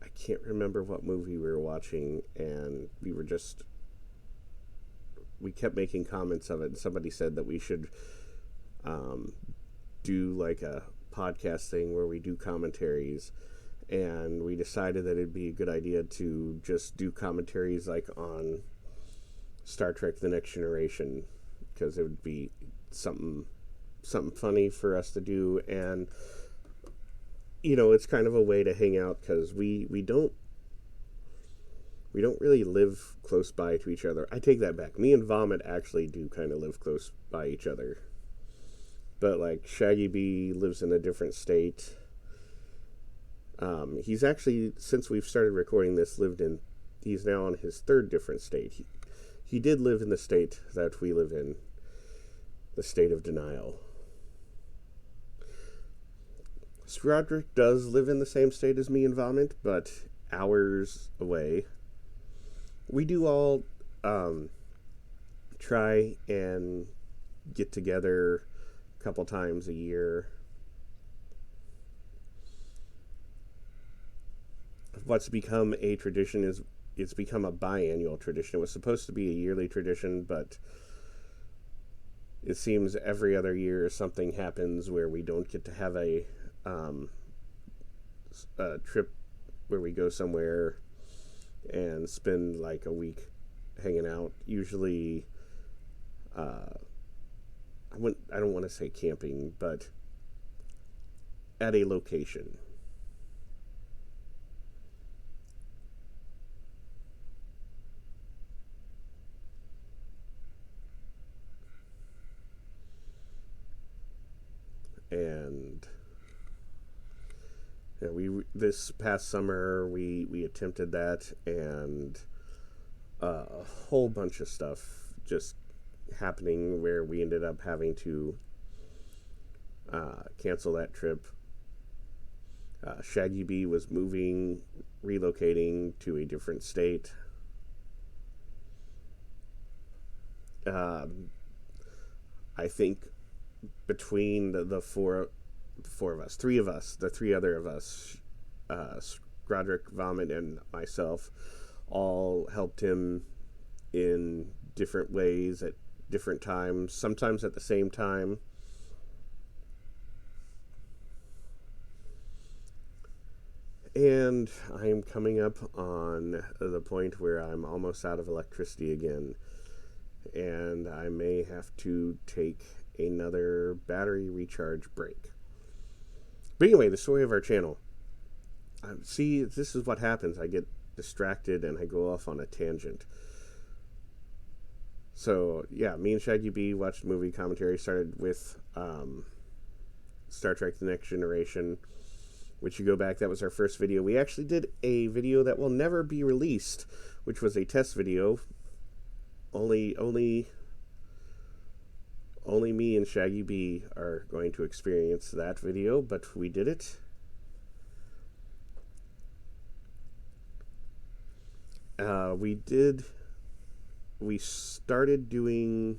I can't remember what movie we were watching, and we kept making comments of it. And somebody said that we should um, do like a podcast thing where we do commentaries, and we decided that it'd be a good idea to just do commentaries like on Star Trek: The Next Generation, because it would be something funny for us to do. And it's kind of a way to hang out, because we don't really live close by to each other. I take that back. Me and Vomit actually do kind of live close by each other, but like Shaggy B lives in a different state. He's actually, since we've started recording this, he's now on his third different state. He did live in the state that we live in, the state of denial. Squadrick does live in the same state as me and Vomit, but hours away. We do all try and get together a couple times a year. What's become a tradition is it's become a biannual tradition. It was supposed to be a yearly tradition, but it seems every other year something happens where we don't get to have a trip where we go somewhere and spend like a week hanging out. Usually, I don't want to say camping, but at a location. And we this past summer we attempted that, and a whole bunch of stuff just happening where we ended up having to cancel that trip. Shaggy B was relocating to a different state. I think between the four of us, the three other of us, Broderick, Vomit, and myself, all helped him in different ways at different times, sometimes at the same time. And I am coming up on the point where I'm almost out of electricity again, and I may have to take another battery recharge break. But anyway, the story of our channel. See, this is what happens. I get distracted and I go off on a tangent. So, yeah, me and Shaggy B watched movie commentary. Started with Star Trek: The Next Generation, which you go back, that was our first video. We actually did a video that will never be released, which was a test video. Only me and Shaggy B are going to experience that video, but we did it. We started doing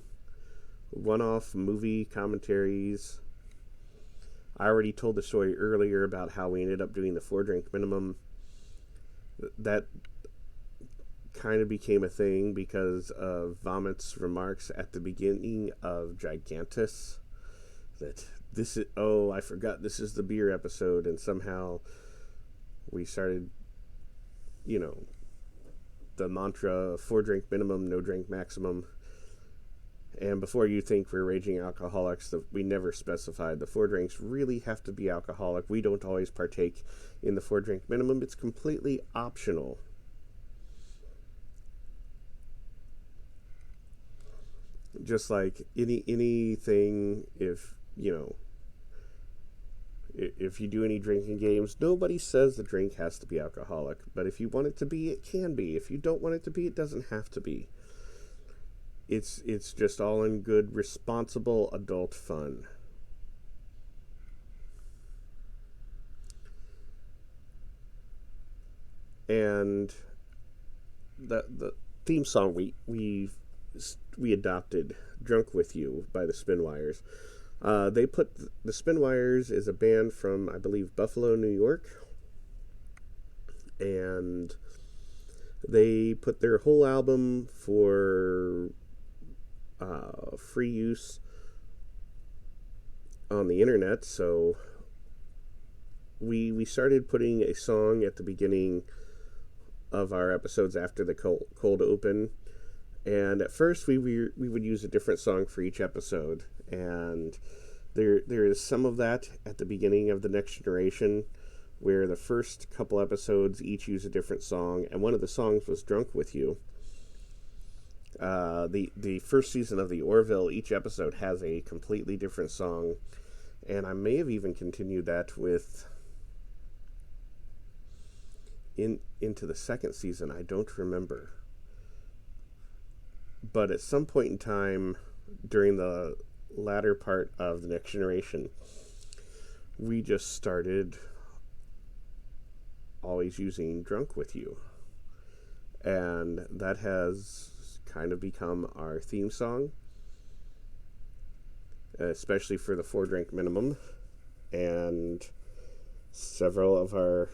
one-off movie commentaries. I already told the story earlier about how we ended up doing the 4-drink minimum. That kind of became a thing because of Vomit's remarks at the beginning of Gigantus, that I forgot this is the beer episode, and somehow we started, the mantra 4-drink minimum, no drink maximum. And before you think we're raging alcoholics, we never specified the 4 drinks really have to be alcoholic. We don't always partake in the 4-drink minimum. It's completely optional. Just like anything, if if you do any drinking games, nobody says the drink has to be alcoholic. But if you want it to be, it can be. If you don't want it to be, it doesn't have to be. It's just all in good, responsible adult fun. And the theme song we adopted, "Drunk with You" by the Spinwires. They put the Spinwires is a band from, I believe, Buffalo, New York, and they put their whole album for free use on the internet. So we started putting a song at the beginning of our episodes after the cold open, and at first we would use a different song for each episode, and there is some of that at the beginning of the Next Generation, where the first couple episodes each use a different song, and one of the songs was "Drunk with You." The first season of the Orville, each episode has a completely different song, and I may have even continued that with into the second season. I don't remember, but at some point in time during the latter part of the Next Generation, we just started always using "Drunk with You," and that has kind of become our theme song, especially for the 4-drink minimum and several of our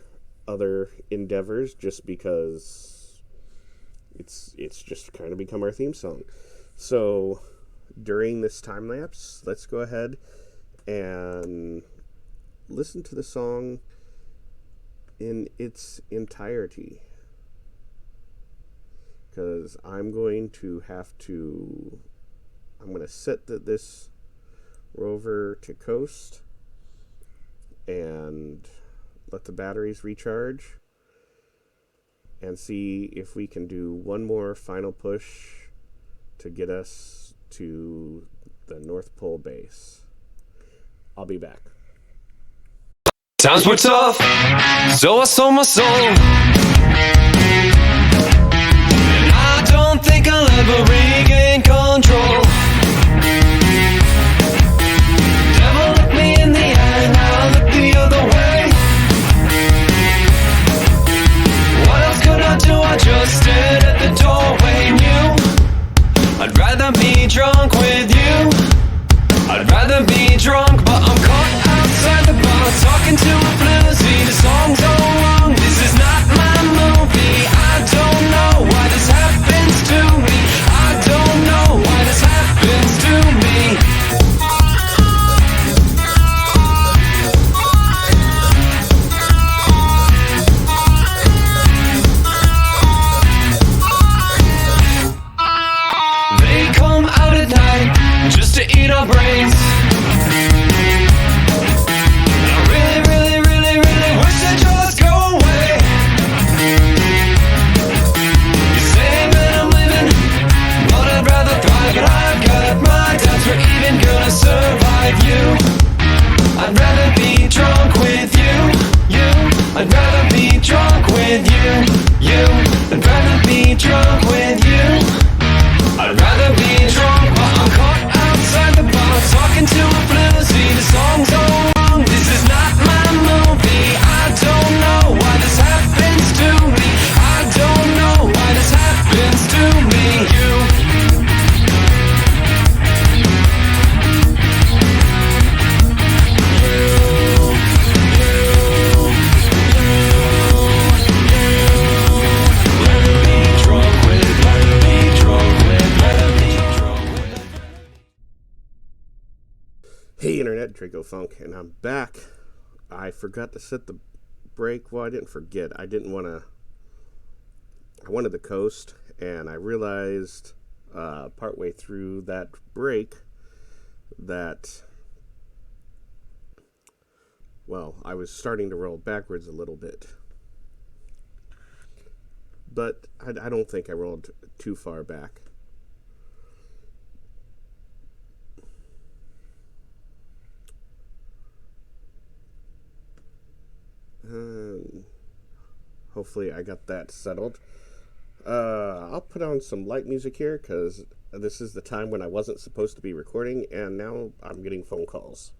other endeavors, just because it's just kind of become our theme song. So during this time lapse, let's go ahead and listen to the song in its entirety, because I'm going to set this Rover to coast and let the batteries recharge and see if we can do one more final push to get us to the North Pole base. I'll be back. Times were tough, so I sold my soul. And I don't think I'll ever regain control. Devil looked me in the eye, and I looked the other way. What else could I do? I just stared at the doorway, knew I'd rather be drunk with you. I'd rather be drunk, but I'm caught outside the bar, talking to a floozy. The song's all wrong, this is not my movie. I don't know why this happens to me. I don't know why this happens to me. They come out at night just to eat our brains. And I really, really, really, really wish they'd just go away. You say that I'm living, but I'd rather thrive. But I've got my doubts we're even gonna survive you. I'd rather be drunk with you, you. I'd rather be drunk with you, you. I'd rather be drunk with you. I'd rather be drunk, but I'm caught outside the bar, talking to a floozy. The song's all wrong, this is not my movie. I don't know why this happens to me. I don't know why this happens to me. Hey Internet, Dracofunk, and I'm back. I forgot to set the break. Well, I didn't forget. I wanted the coast, and I realized partway through that break that, well, I was starting to roll backwards a little bit. But I don't think I rolled too far back. Hopefully I got that settled. I'll put on some light music here because this is the time when I wasn't supposed to be recording, and now I'm getting phone calls.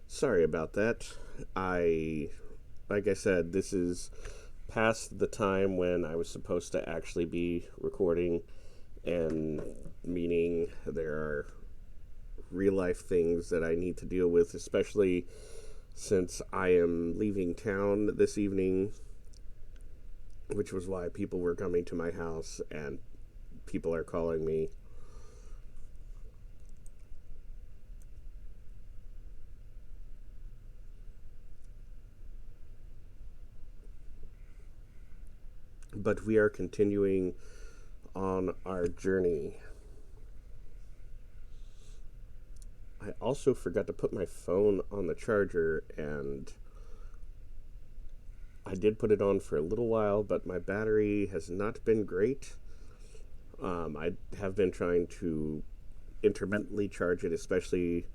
Sorry about that. Like I said, this is past the time when I was supposed to actually be recording, and meaning there are real life things that I need to deal with, especially since I am leaving town this evening, which was why people were coming to my house and people are calling me. But we are continuing on our journey. I also forgot to put my phone on the charger, and I did put it on for a little while, but my battery has not been great. I have been trying to intermittently charge it, especially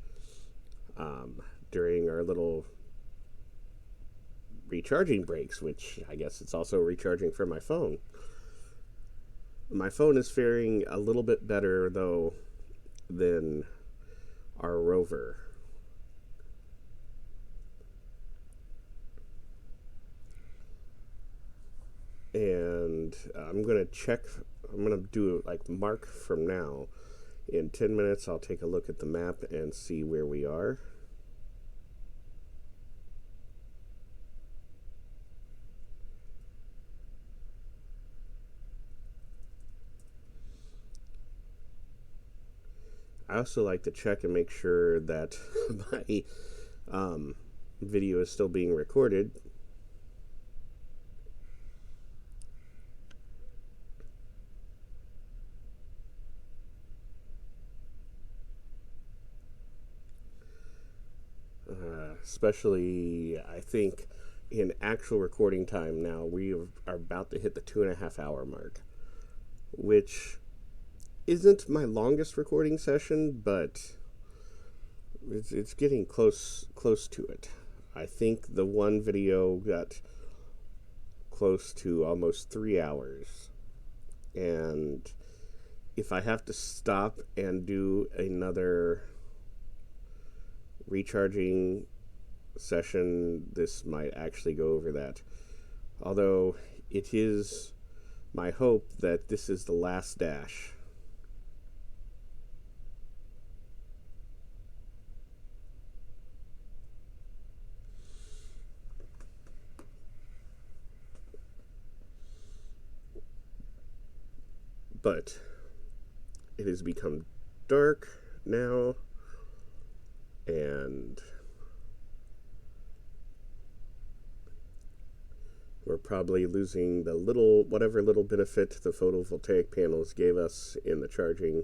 during our little recharging breaks, which I guess it's also recharging for my phone. My phone is faring a little bit better, though, than our Rover. And I'm going to do like mark from now. In 10 minutes, I'll take a look at the map and see where we are. I also like to check and make sure that my video is still being recorded. Especially, I think, in actual recording time now, we are about to hit the 2.5 hour mark, which isn't my longest recording session, but it's getting close to it. I think the one video got close to almost 3 hours, and if I have to stop and do another recharging session, this might actually go over that. Although it is my hope that this is the last dash. But it has become dark now, and we're probably losing the whatever little benefit the photovoltaic panels gave us in the charging.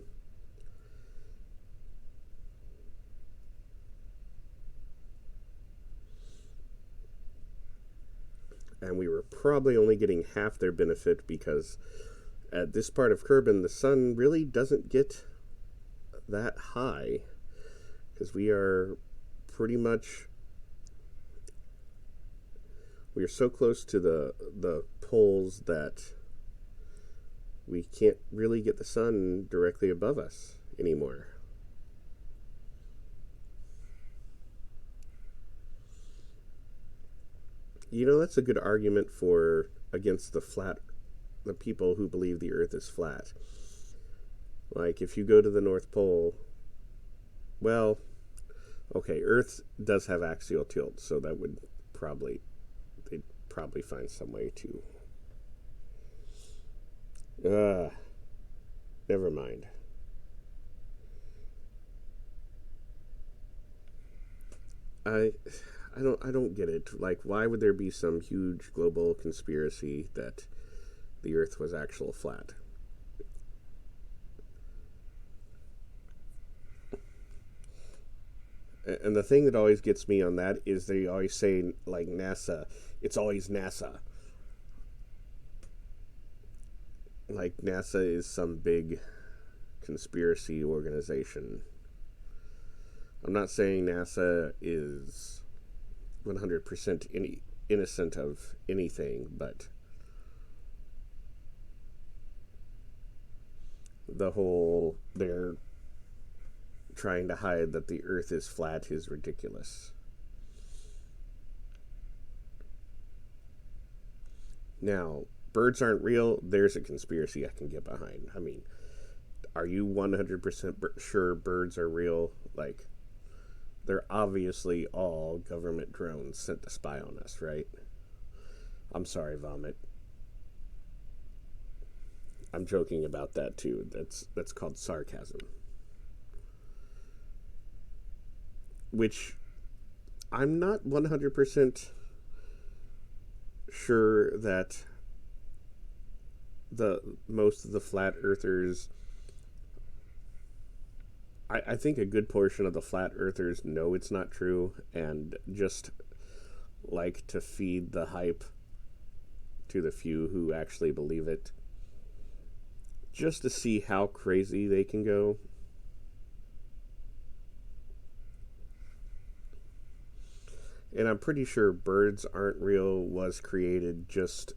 And we were probably only getting half their benefit because at this part of Kerbal, the sun really doesn't get that high, because we are so close to the poles that we can't really get the sun directly above us anymore. That's a good argument against the people who believe the Earth is flat. Like, if you go to the North Pole, well, okay, Earth does have axial tilt, so that would they'd probably find some way to. Never mind. I don't get it. Like, why would there be some huge global conspiracy that the Earth was actual flat? And the thing that always gets me on that is they always say, like, NASA, it's always NASA. Like, NASA is some big conspiracy organization. I'm not saying NASA is 100% innocent of anything, but they're trying to hide that the Earth is flat is ridiculous. Now, birds aren't real. There's a conspiracy I can get behind. I mean, are you 100% sure birds are real? Like, they're obviously all government drones sent to spy on us, right? I'm sorry, Vomit. I'm joking about that too. That's called sarcasm. Which I'm not 100% sure that most of the flat earthers, I think a good portion of the flat earthers know it's not true and just like to feed the hype to the few who actually believe it, just to see how crazy they can go. And I'm pretty sure birds aren't real was created just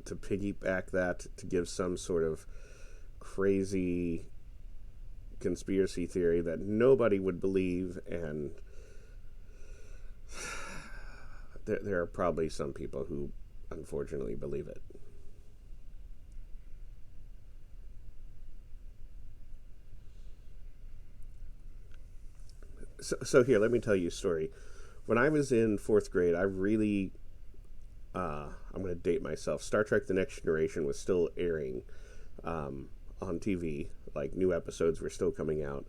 to piggyback that, to give some sort of crazy conspiracy theory that nobody would believe, and there are probably some people who unfortunately believe it. So here, let me tell you a story. When I was in 4th grade, I really, I'm going to date myself, Star Trek The Next Generation was still airing on TV. Like, new episodes were still coming out.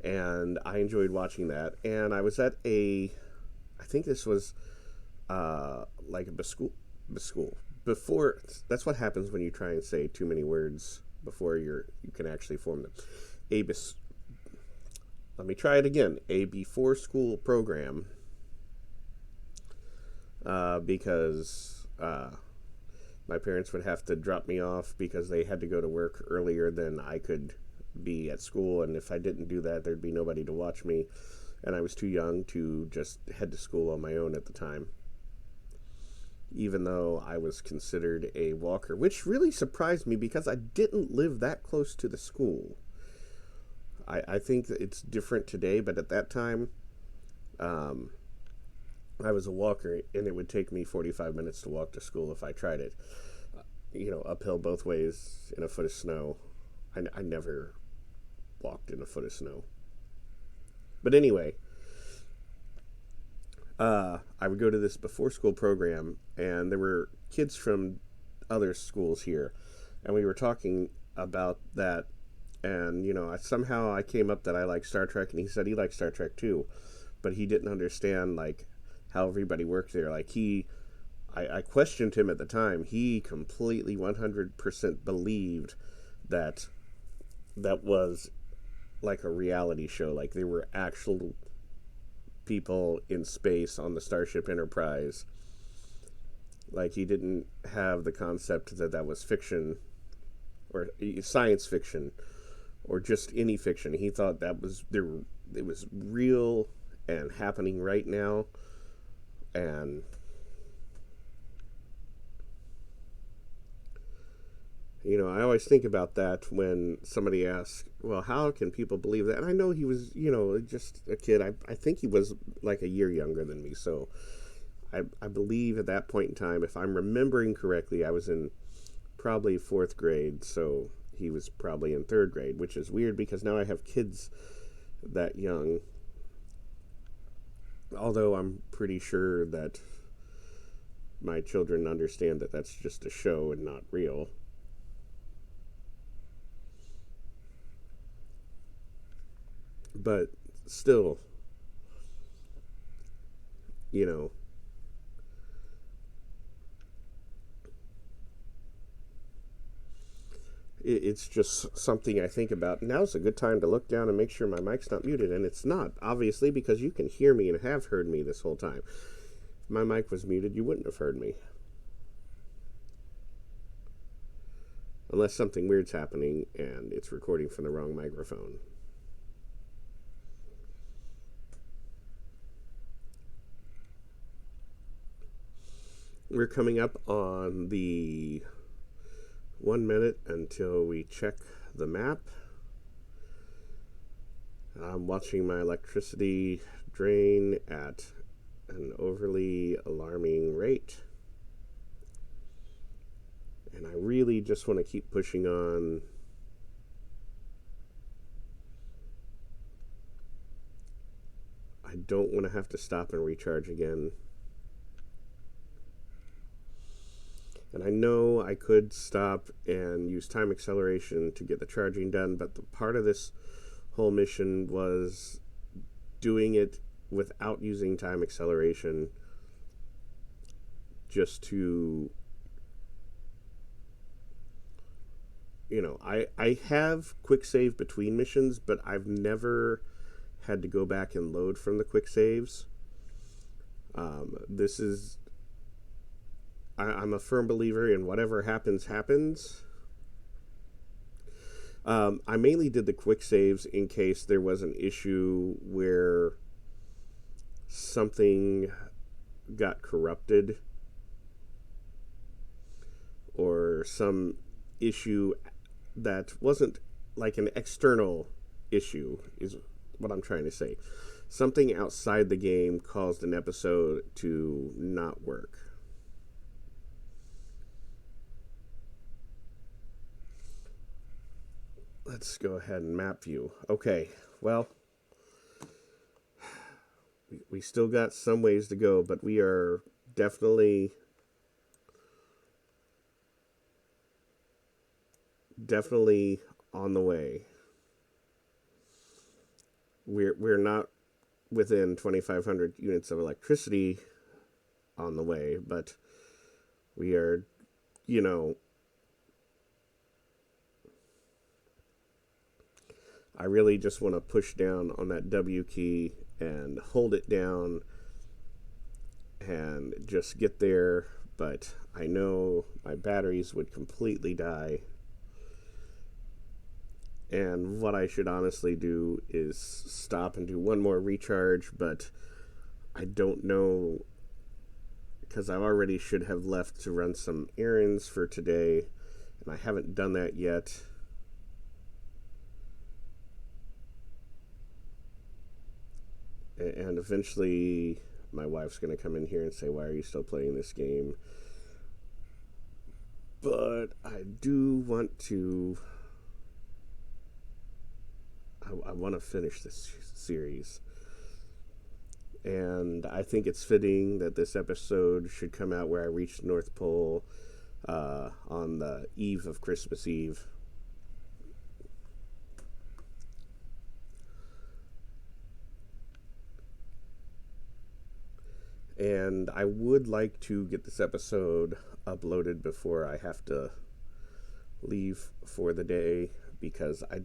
And I enjoyed watching that. And I was at I think this was like a school. Before, that's what happens when you try and say too many words before you can actually form them. Let me try it again. A before school program. Because my parents would have to drop me off because they had to go to work earlier than I could be at school, and if I didn't do that, there'd be nobody to watch me, and I was too young to just head to school on my own at the time, even though I was considered a walker, which really surprised me because I didn't live that close to the school. I think that it's different today, but at that time, I was a walker, and it would take me 45 minutes to walk to school if I tried it. uphill both ways in a foot of snow. I never walked in a foot of snow. But anyway, I would go to this before school program, and there were kids from other schools here, and we were talking about that. And somehow I came up that I like Star Trek, and he said he liked Star Trek too, but he didn't understand like how everybody worked there. Like I questioned him at the time. He completely 100% believed that was like a reality show. Like there were actual people in space on the Starship Enterprise. Like he didn't have the concept that was fiction or science fiction or just any fiction. He thought that was there. It was real and happening right now. And I always think about that when somebody asks, well, how can people believe that? And I know he was, just a kid. I think he was like a year younger than me. So I believe at that point in time, if I'm remembering correctly, I was in probably 4th grade. So he was probably in 3rd grade, which is weird because now I have kids that young. Although I'm pretty sure that my children understand that that's just a show and not real. But still, it's just something I think about. Now's a good time to look down and make sure my mic's not muted, and it's not, obviously, because you can hear me and have heard me this whole time. If my mic was muted, you wouldn't have heard me. Unless something weird's happening and it's recording from the wrong microphone. We're coming up on the 1 minute until we check the map. I'm watching my electricity drain at an overly alarming rate. And I really just want to keep pushing on. I don't want to have to stop and recharge again. And I know I could stop and use time acceleration to get the charging done, but the part of this whole mission was doing it without using time acceleration, just to, I have quick save between missions, but I've never had to go back and load from the quick saves. This is, I'm a firm believer in whatever happens. I mainly did the quick saves in case there was an issue where something got corrupted or some issue that wasn't like an external issue, is what I'm trying to say. Something outside the game caused an episode to not work. Let's go ahead and map view. Okay, well, we still got some ways to go, but we are definitely on the way. We're not within 2,500 units of electricity on the way, but we are, I really just want to push down on that W key and hold it down and just get there, but I know my batteries would completely die. And what I should honestly do is stop and do one more recharge, but I don't know, because I already should have left to run some errands for today, and I haven't done that yet. And eventually my wife's going to come in here and say, why are you still playing this game? But I do want to. I want to finish this series. And I think it's fitting that this episode should come out where I reach the North Pole on the eve of Christmas Eve. And I would like to get this episode uploaded before I have to leave for the day, because I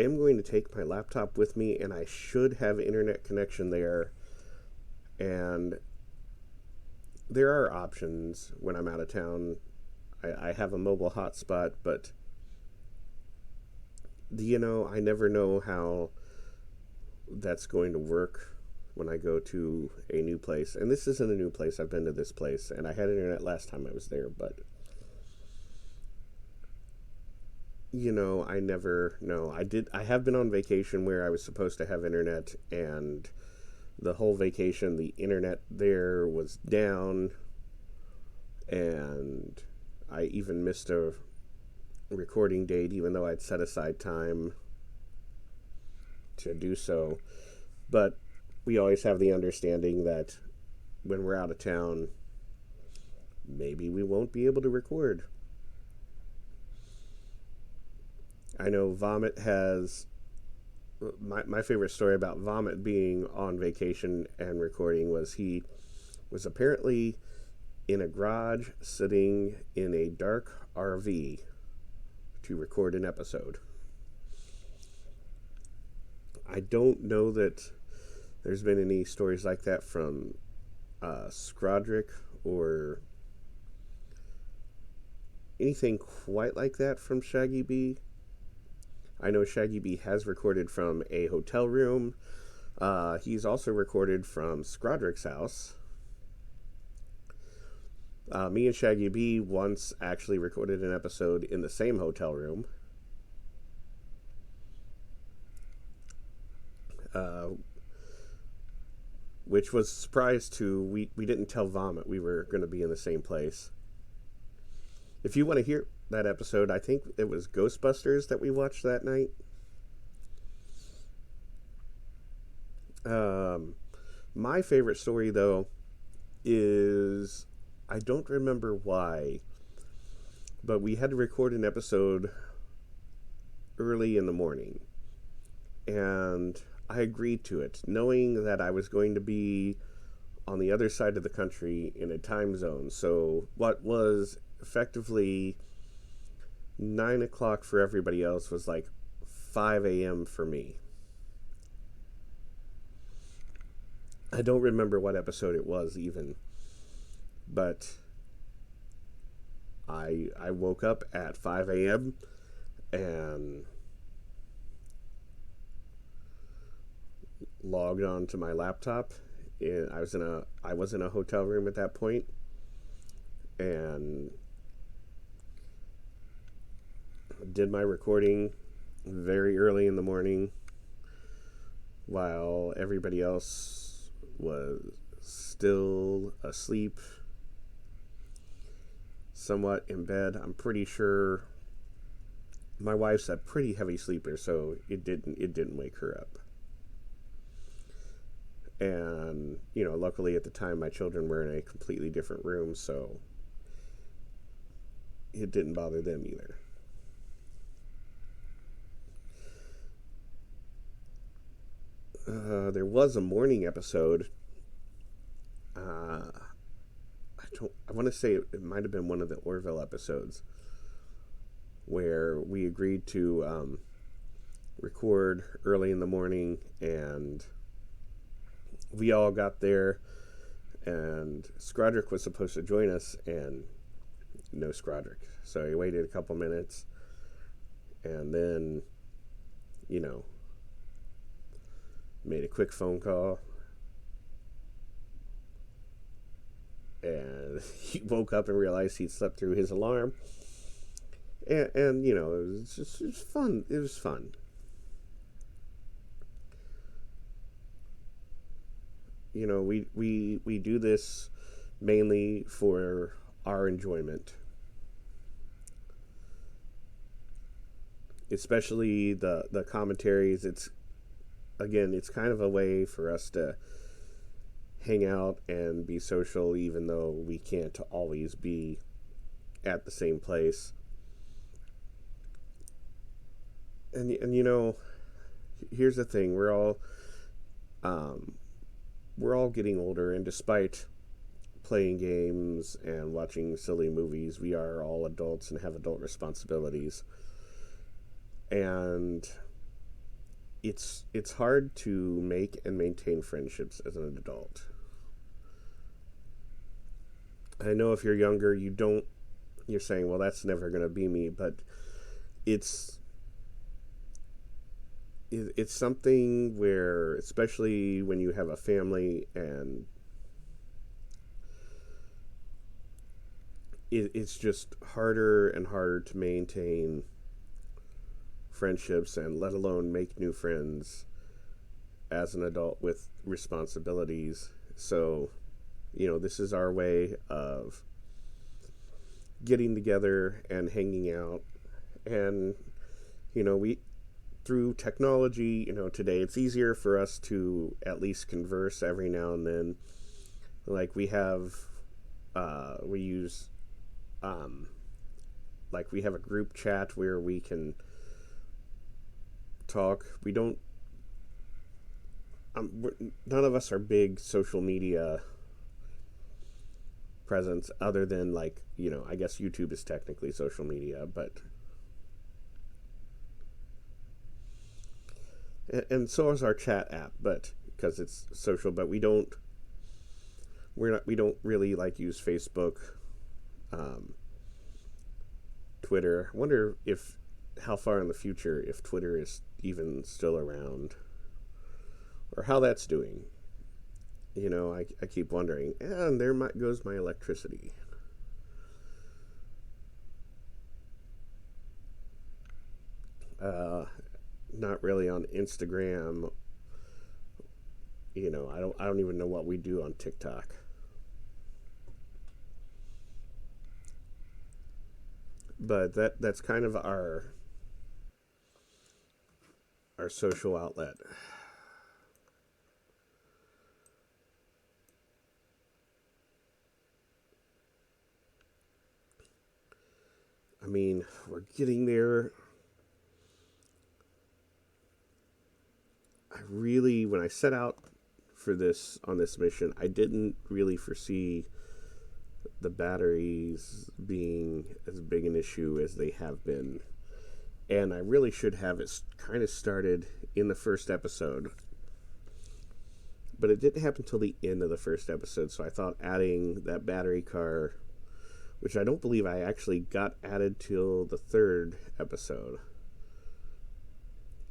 am going to take my laptop with me, and I should have internet connection there. And there are options when I'm out of town. I have a mobile hotspot, but I never know how that's going to work when I go to a new place. And this isn't a new place. I've been to this place, and I had internet last time I was there, but I never know. I have been on vacation where I was supposed to have internet, and the whole vacation the internet there was down, and I even missed a recording date even though I'd set aside time to do so. But we always have the understanding that when we're out of town, maybe we won't be able to record. I know Vomit has my favorite story about Vomit being on vacation and recording was he was apparently in a garage sitting in a dark RV to record an episode. I don't know that there's been any stories like that from Scrodrick or anything quite like that from Shaggy B. I know Shaggy B has recorded from a hotel room. He's also recorded from Scrodrick's house. Me and Shaggy B once actually recorded an episode in the same hotel room. Which was a surprise to, we didn't tell Vomit we were going to be in the same place. If you want to hear that episode, I think it was Ghostbusters that we watched that night. My favorite story, though, is, I don't remember why, but we had to record an episode early in the morning. And I agreed to it, knowing that I was going to be on the other side of the country in a time zone. So what was effectively 9 o'clock for everybody else was like 5 a.m. for me. I don't remember what episode it was even, but I woke up at 5 a.m. and logged on to my laptop. I was in a hotel room at that point, and did my recording very early in the morning while everybody else was still asleep, somewhat in bed. I'm pretty sure my wife's a pretty heavy sleeper, so it didn't wake her up. And luckily at the time my children were in a completely different room, so it didn't bother them either. There was a morning episode. I want to say it might have been one of the Orville episodes where we agreed to record early in the morning, and we all got there, and Scrodrick was supposed to join us, and no Scrodrick. So he waited a couple minutes, and then, made a quick phone call, and he woke up and realized he'd slept through his alarm, and it was fun. It was fun. We do this mainly for our enjoyment. Especially the commentaries. It's kind of a way for us to hang out and be social, even though we can't always be at the same place. And you know, here's the thing: we're all getting older, and despite playing games and watching silly movies, we are all adults and have adult responsibilities. And it's hard to make and maintain friendships as an adult. I know if you're younger, you're saying, well, that's never going to be me, but it's it's something where, especially when you have a family, and it's just harder and harder to maintain friendships, and let alone make new friends as an adult with responsibilities. So, this is our way of getting together and hanging out. And, we, through technology, today it's easier for us to at least converse every now and then. Like we use, like we have a group chat where we can talk. We don't, none of us are big social media presence, other than I guess YouTube is technically social media, but and so is our chat app, but because it's social. But we don't really use Facebook, Twitter. I wonder how far in the future if Twitter is even still around, or how that's doing. I keep wondering, and there goes my electricity. Not really on Instagram. I don't even know what we do on TikTok. But that's kind of our social outlet. I mean, we're getting there. When I set out on this mission, I didn't really foresee the batteries being as big an issue as they have been. And I really should have it kind of started in the first episode. But it didn't happen until the end of the first episode, so I thought adding that battery car, which I don't believe I actually got added till the third episode,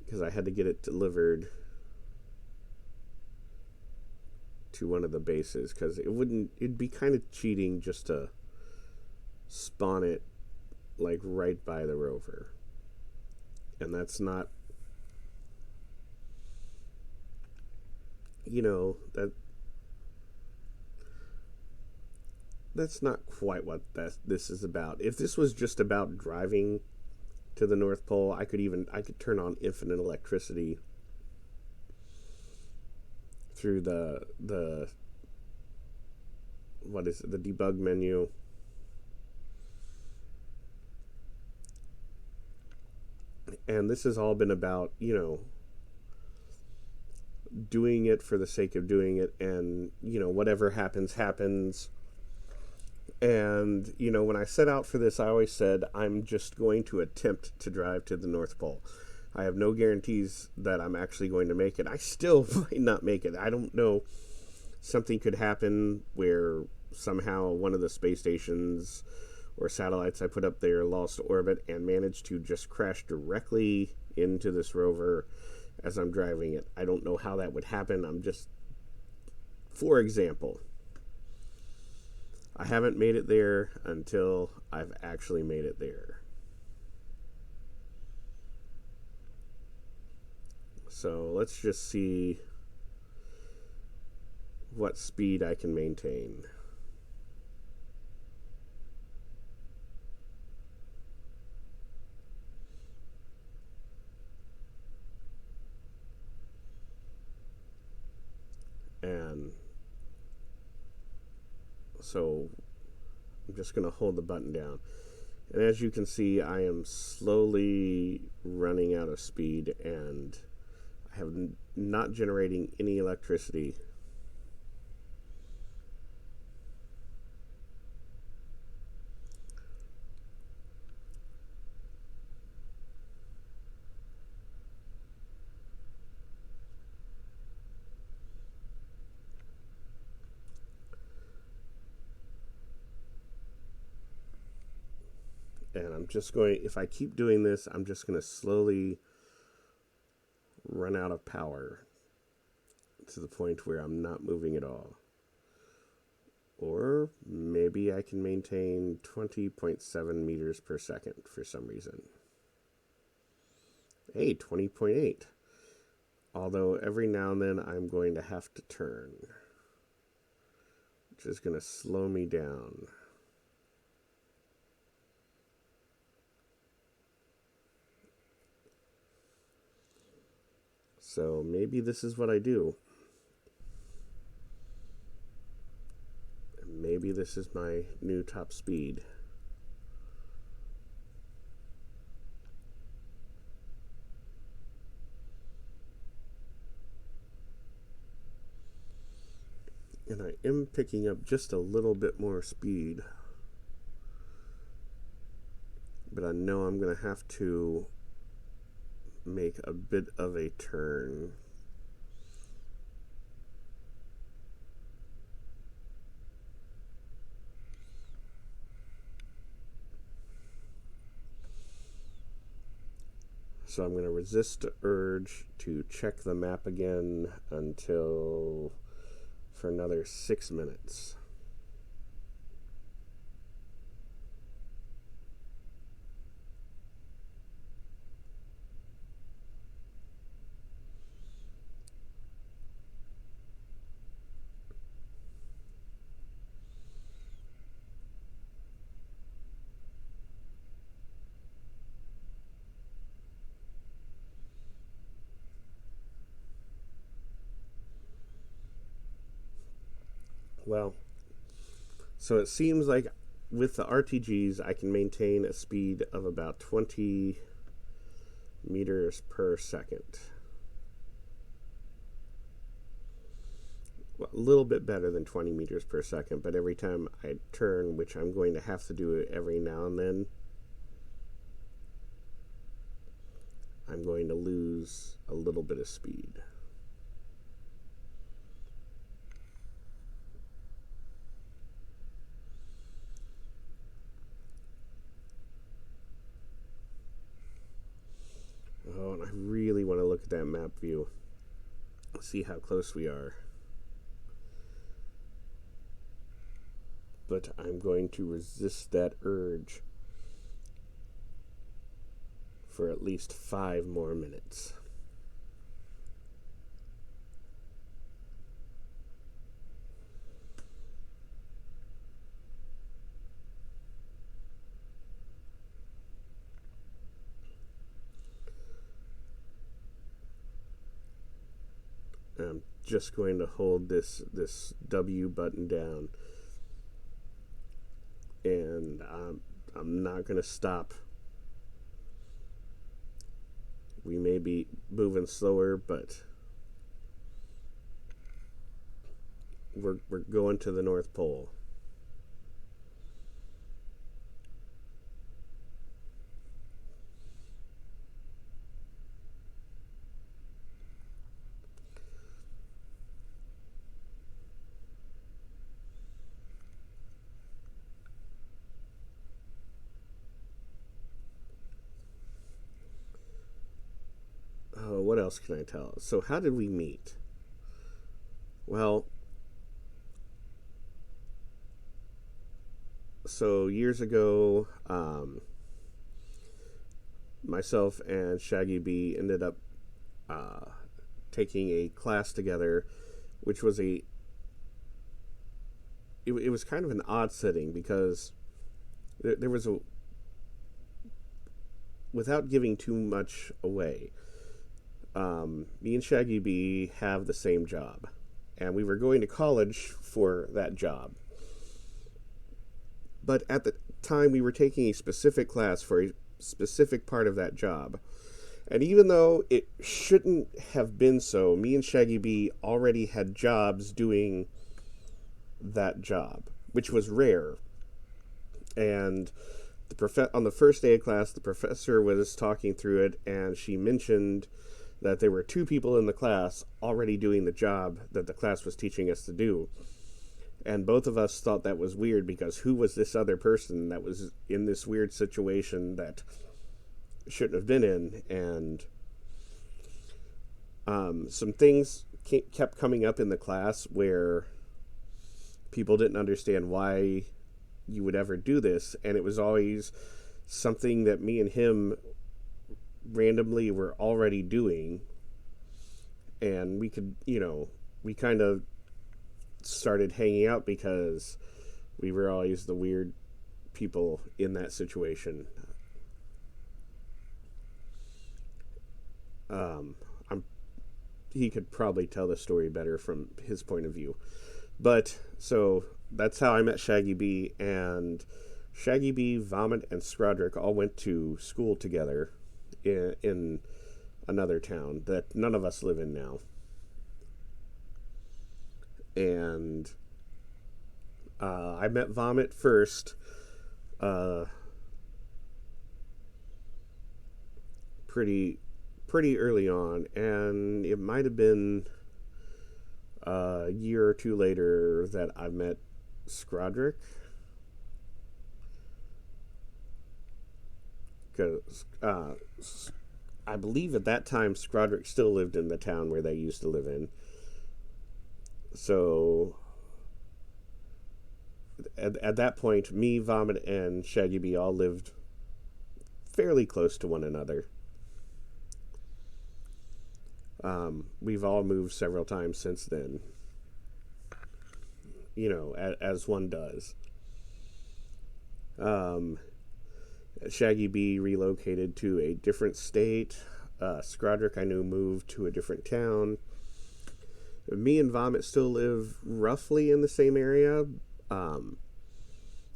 because I had to get it delivered to one of the bases, because it'd be kind of cheating just to spawn it right by the Rover, and that's not, that's not quite what this is about. If this was just about driving to the North Pole, I could turn on infinite electricity through the what is it, the debug menu, and this has all been about doing it for the sake of doing it, and whatever happens. And when I set out for this, I always said I'm just going to attempt to drive to the North Pole. I have no guarantees that I'm actually going to make it. I still might not make it. I don't know. Something could happen where somehow one of the space stations or satellites I put up there lost orbit and managed to just crash directly into this rover as I'm driving it. I don't know how that would happen. For example, I haven't made it there until I've actually made it there. So let's just see what speed I can maintain. So I'm just going to hold the button down. And as you can see, I am slowly running out of speed, and I have not generating any electricity. And I'm just going, if I keep doing this, I'm just going to slowly run out of power to the point where I'm not moving at all. Or maybe I can maintain 20.7 meters per second for some reason. Hey, 20.8. Although every now and then I'm going to have to turn, which is going to slow me down. So maybe this is what I do. Maybe this is my new top speed. And I am picking up just a little bit more speed. But I know I'm going to have to make a bit of a turn. So I'm going to resist the urge to check the map again until for another 6 minutes. Well, so it seems like with the RTGs I can maintain a speed of about 20 meters per second. Well, a little bit better than 20 meters per second, but every time I turn, which I'm going to have to do it every now and then, I'm going to lose a little bit of speed. Oh, and I really want to look at that map view, see how close we are. But I'm going to resist that urge for at least 5 more minutes. I'm just going to hold this W button down, and I'm not going to stop. We may be moving slower, but we're going to the North Pole. Oh, what else can I tell? So how did we meet? Well, so years ago, myself and Shaggy B ended up taking a class together, which was it was kind of an odd setting because there was without giving too much away, me and Shaggy B have the same job, and we were going to college for that job. But at the time, we were taking a specific class for a specific part of that job. And even though it shouldn't have been so, me and Shaggy B already had jobs doing that job, which was rare. And on the first day of class, the professor was talking through it, and she mentioned that there were 2 people in the class already doing the job that the class was teaching us to do. And both of us thought that was weird, because who was this other person that was in this weird situation that shouldn't have been in? And some things kept coming up in the class where people didn't understand why you would ever do this, and it was always something that me and him randomly were already doing, and we could, we kind of started hanging out because we were always the weird people in that situation. He could probably tell the story better from his point of view. But, so, that's how I met Shaggy B, and Shaggy B, Vomit, and Scrodrick all went to school together in another town that none of us live in now. And I met Vomit first, pretty early on, and it might have been a year or 2 later that I met Scrodrick, because I believe at that time Scrodrick still lived in the town where they used to live in. So at that point, me, Vomit, and Shaggy B all lived fairly close to one another. We've all moved several times since then, as one does. Shaggy B relocated to a different state. Scrodrick, I knew, moved to a different town. Me and Vomit still live roughly in the same area,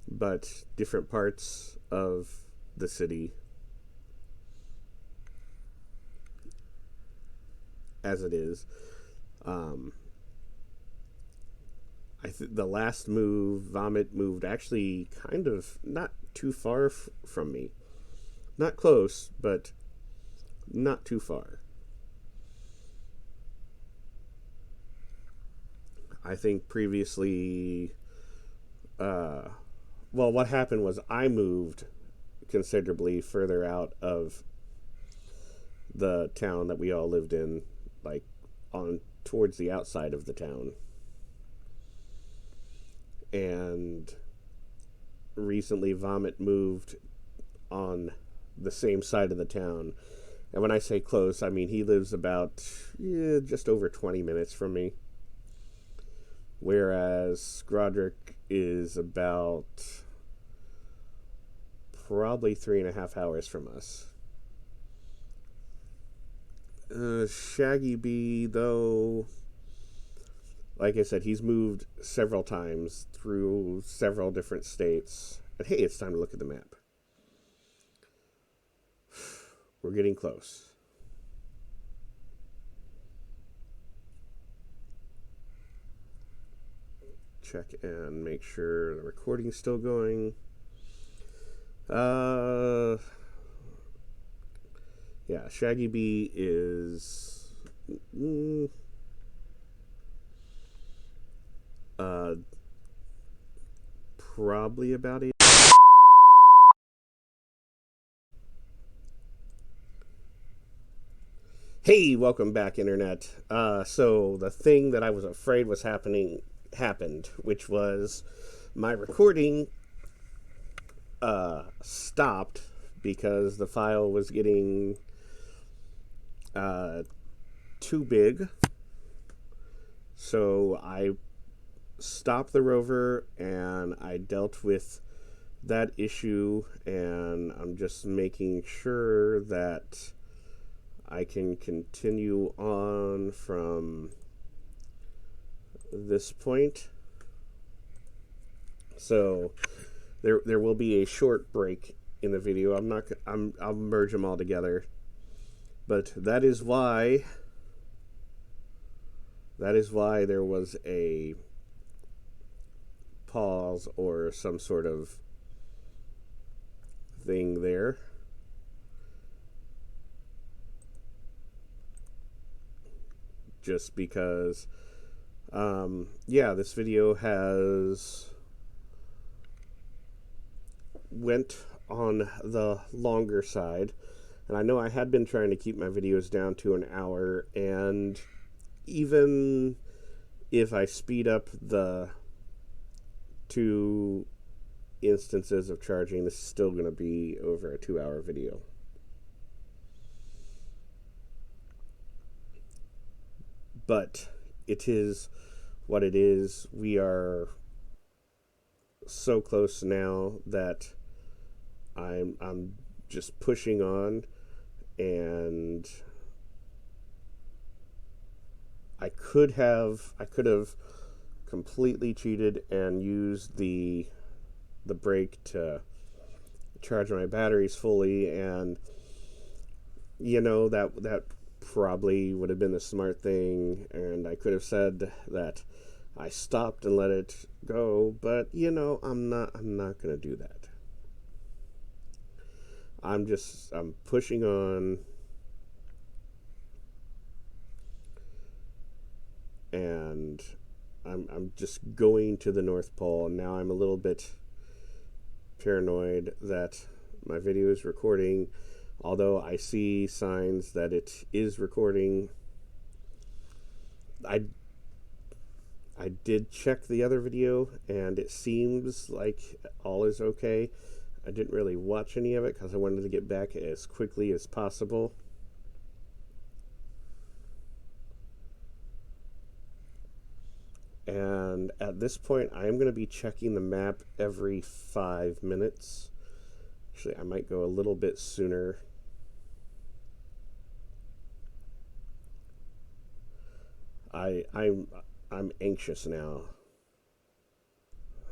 but different parts of the city, as it is. The last move, Vomit moved actually kind of not too far from me. Not close, but not too far. I think previously, what happened was I moved considerably further out of the town that we all lived in, like on towards the outside of the town. And recently Vomit moved on the same side of the town. And when I say close, I mean he lives about just over 20 minutes from me. Whereas Scrodrick is about probably 3.5 hours from us. Shaggy B, though, like I said, he's moved several times through several different states. And hey, it's time to look at the map. We're getting close. Check and make sure the recording's still going. Yeah, Shaggy B is probably about 8. Hey, welcome back, Internet. So the thing that I was afraid was happened, which was my recording stopped because the file was getting too big. So I stopped the Rover and I dealt with that issue, and I'm just making sure that I can continue on from this point. So there will be a short break in the video. I'll merge them all together. But that is why there was a pause or some sort of thing there. Just because, this video has went on the longer side, and I know I had been trying to keep my videos down to an hour, and even if I speed up the 2 instances of charging, this is still going to be over a 2-hour video. But it is what it is. We are so close now that I'm just pushing on, and I could have completely cheated and used the break to charge my batteries fully, and that probably would have been the smart thing, and I could have said that I stopped and let it go, but I'm not going to do that. I'm pushing on, and I'm just going to the North Pole, and now I'm a little bit paranoid that my video is recording. Although I see signs that it is recording. I did check the other video, and it seems like all is okay. I didn't really watch any of it because I wanted to get back as quickly as possible. And at this point, I am going to be checking the map every 5 minutes. Actually, I might go a little bit sooner. I'm anxious now.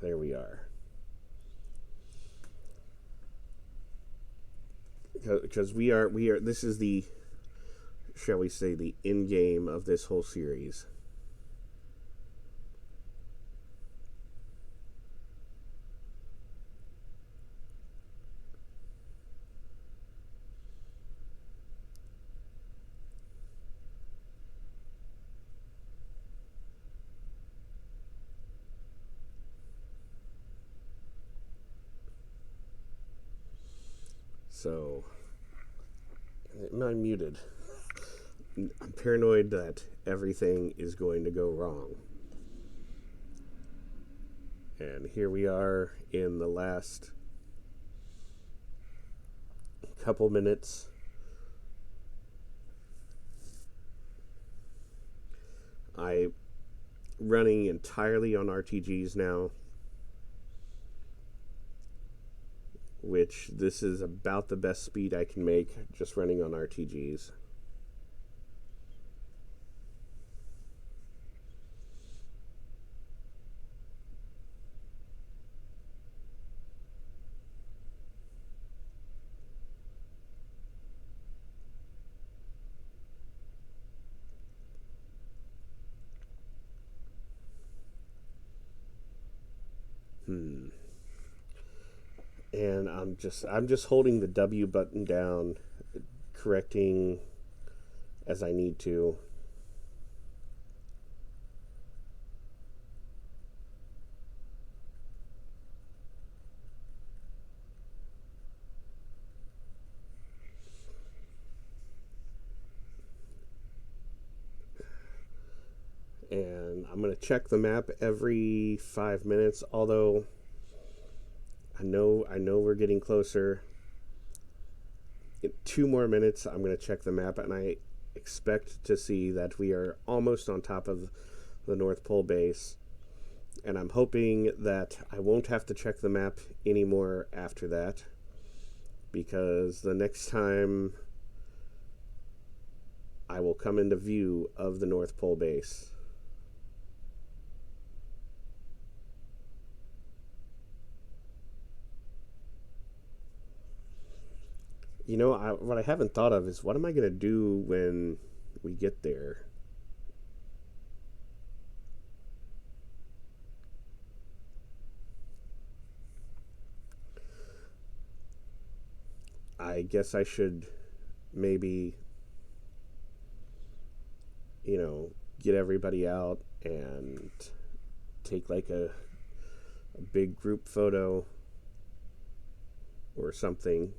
There we are. Because we are this is the, shall we say, the end game of this whole series. So, am I muted? I'm paranoid that everything is going to go wrong. And here we are in the last couple minutes. I'm running entirely on RTGs now, which this is about the best speed I can make just running on RTGs. And I'm just holding the W button down, correcting as I need to. And I'm going to check the map every 5 minutes, although I know we're getting closer. In 2 more minutes, I'm going to check the map, and I expect to see that we are almost on top of the North Pole base. And I'm hoping that I won't have to check the map anymore after that, because the next time I will come into view of the North Pole base. What I haven't thought of is what am I going to do when we get there? I guess I should maybe, get everybody out and take like a big group photo or something.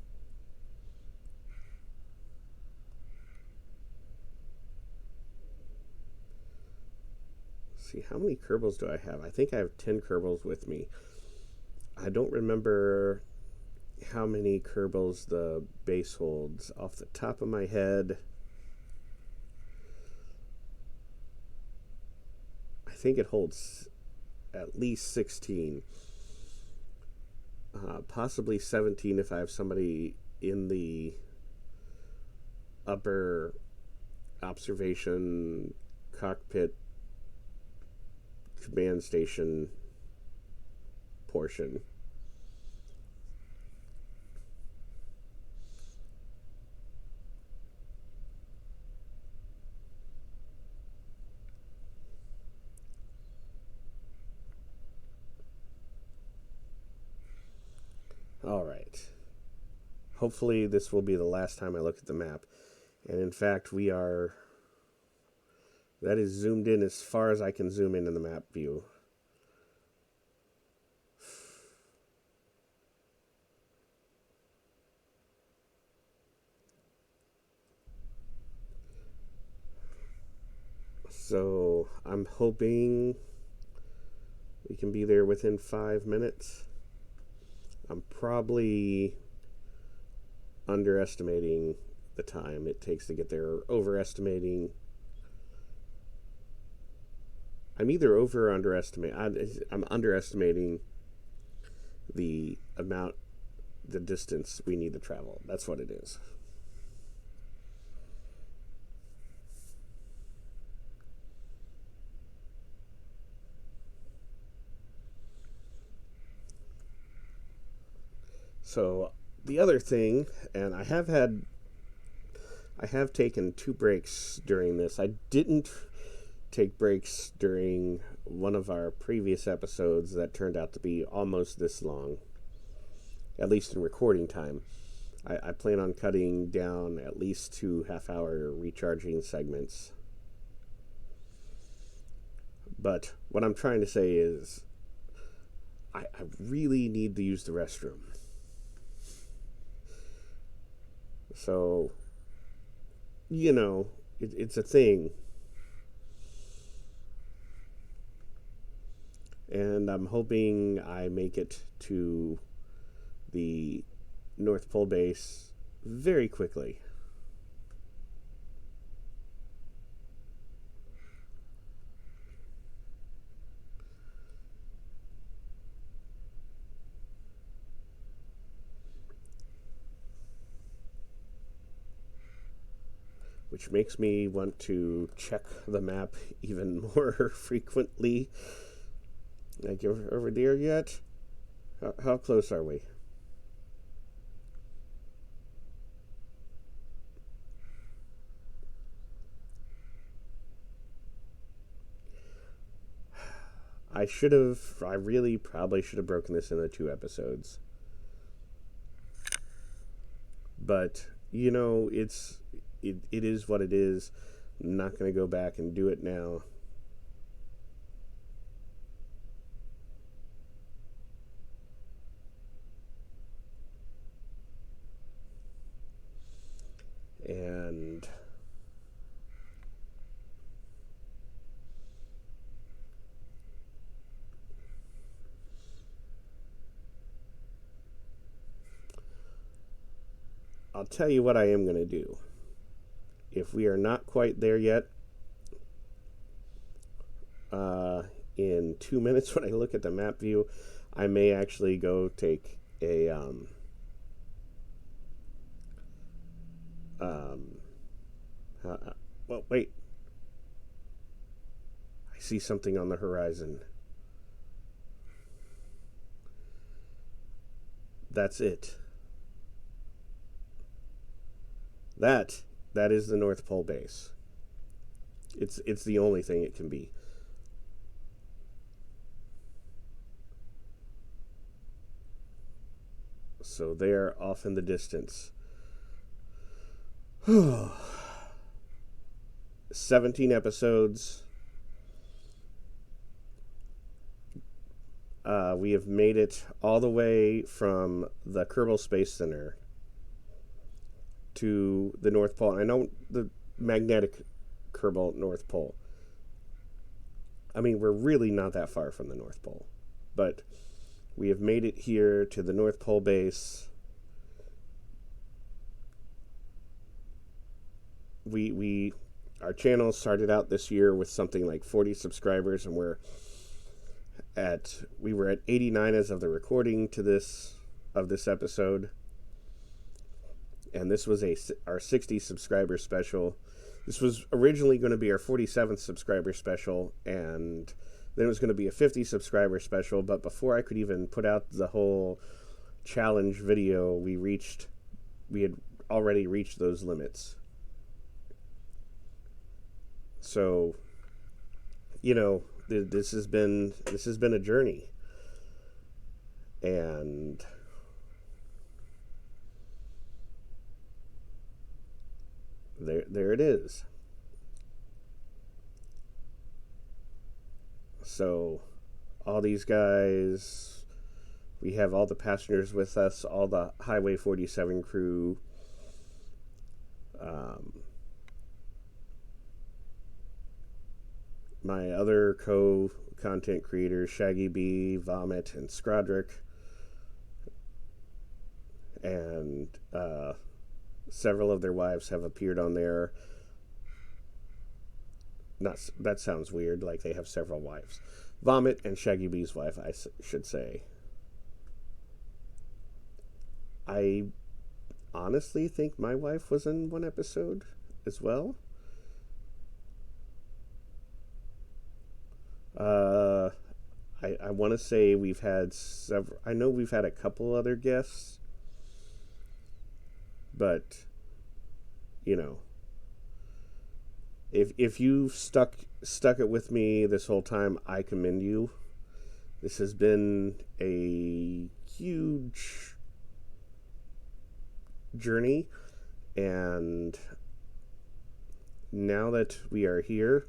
See, how many Kerbals do I have? I think I have 10 Kerbals with me. I don't remember how many Kerbals the base holds off the top of my head. I think it holds at least 16. Possibly 17 if I have somebody in the upper observation cockpit command station portion. All right. Hopefully this will be the last time I look at the map. And in fact, that is zoomed in as far as I can zoom in the map view. So I'm hoping we can be there within 5 minutes. I'm probably underestimating the time it takes to get there, or overestimating. I'm either over or underestimating. I'm underestimating the distance we need to travel. That's what it is. So the other thing, and I have taken 2 breaks during this. I didn't take breaks during one of our previous episodes that turned out to be almost this long, at least in recording time. I plan on cutting down at least 2 half-hour recharging segments. But what I'm trying to say is I really need to use the restroom. So, it's a thing. And I'm hoping I make it to the North Pole base very quickly. Which makes me want to check the map even more frequently. Like, are we there yet? How close are we? I really probably should have broken this into 2 episodes. But, it is what it is. I'm not going to go back and do it now. And I'll tell you what I am going to do. If we are not quite there yet, in 2 minutes when I look at the map view, I may actually go take a well, wait. I see something on the horizon. That's it. That is the North Pole base. It's the only thing it can be. So they're off in the distance. 17 episodes. We have made it all the way from the Kerbal Space Center to the North Pole. I know the magnetic Kerbal North Pole. I mean, we're really not that far from the North Pole, but we have made it here to the North Pole base. Our channel started out this year with something like 40 subscribers, and we were at 89 as of the recording of this episode. And this was our 60 subscriber special. This was originally going to be our 47th subscriber special, and then it was going to be a 50 subscriber special, but before I could even put out the whole challenge video, we had already reached those limits. So, this has been a journey. And there it is. So, all these guys, we have all the passengers with us, all the Highway 47 crew. My other co-content creators, Shaggy B, Vomit, and Skrodrick. And several of their wives have appeared on there. That sounds weird, like they have several wives. Vomit and Shaggy B's wife, I should say. I honestly think my wife was in one episode as well. I want to say we've had several. I know we've had a couple other guests, but if you've stuck it with me this whole time, I commend you. This has been a huge journey, and now that we are here,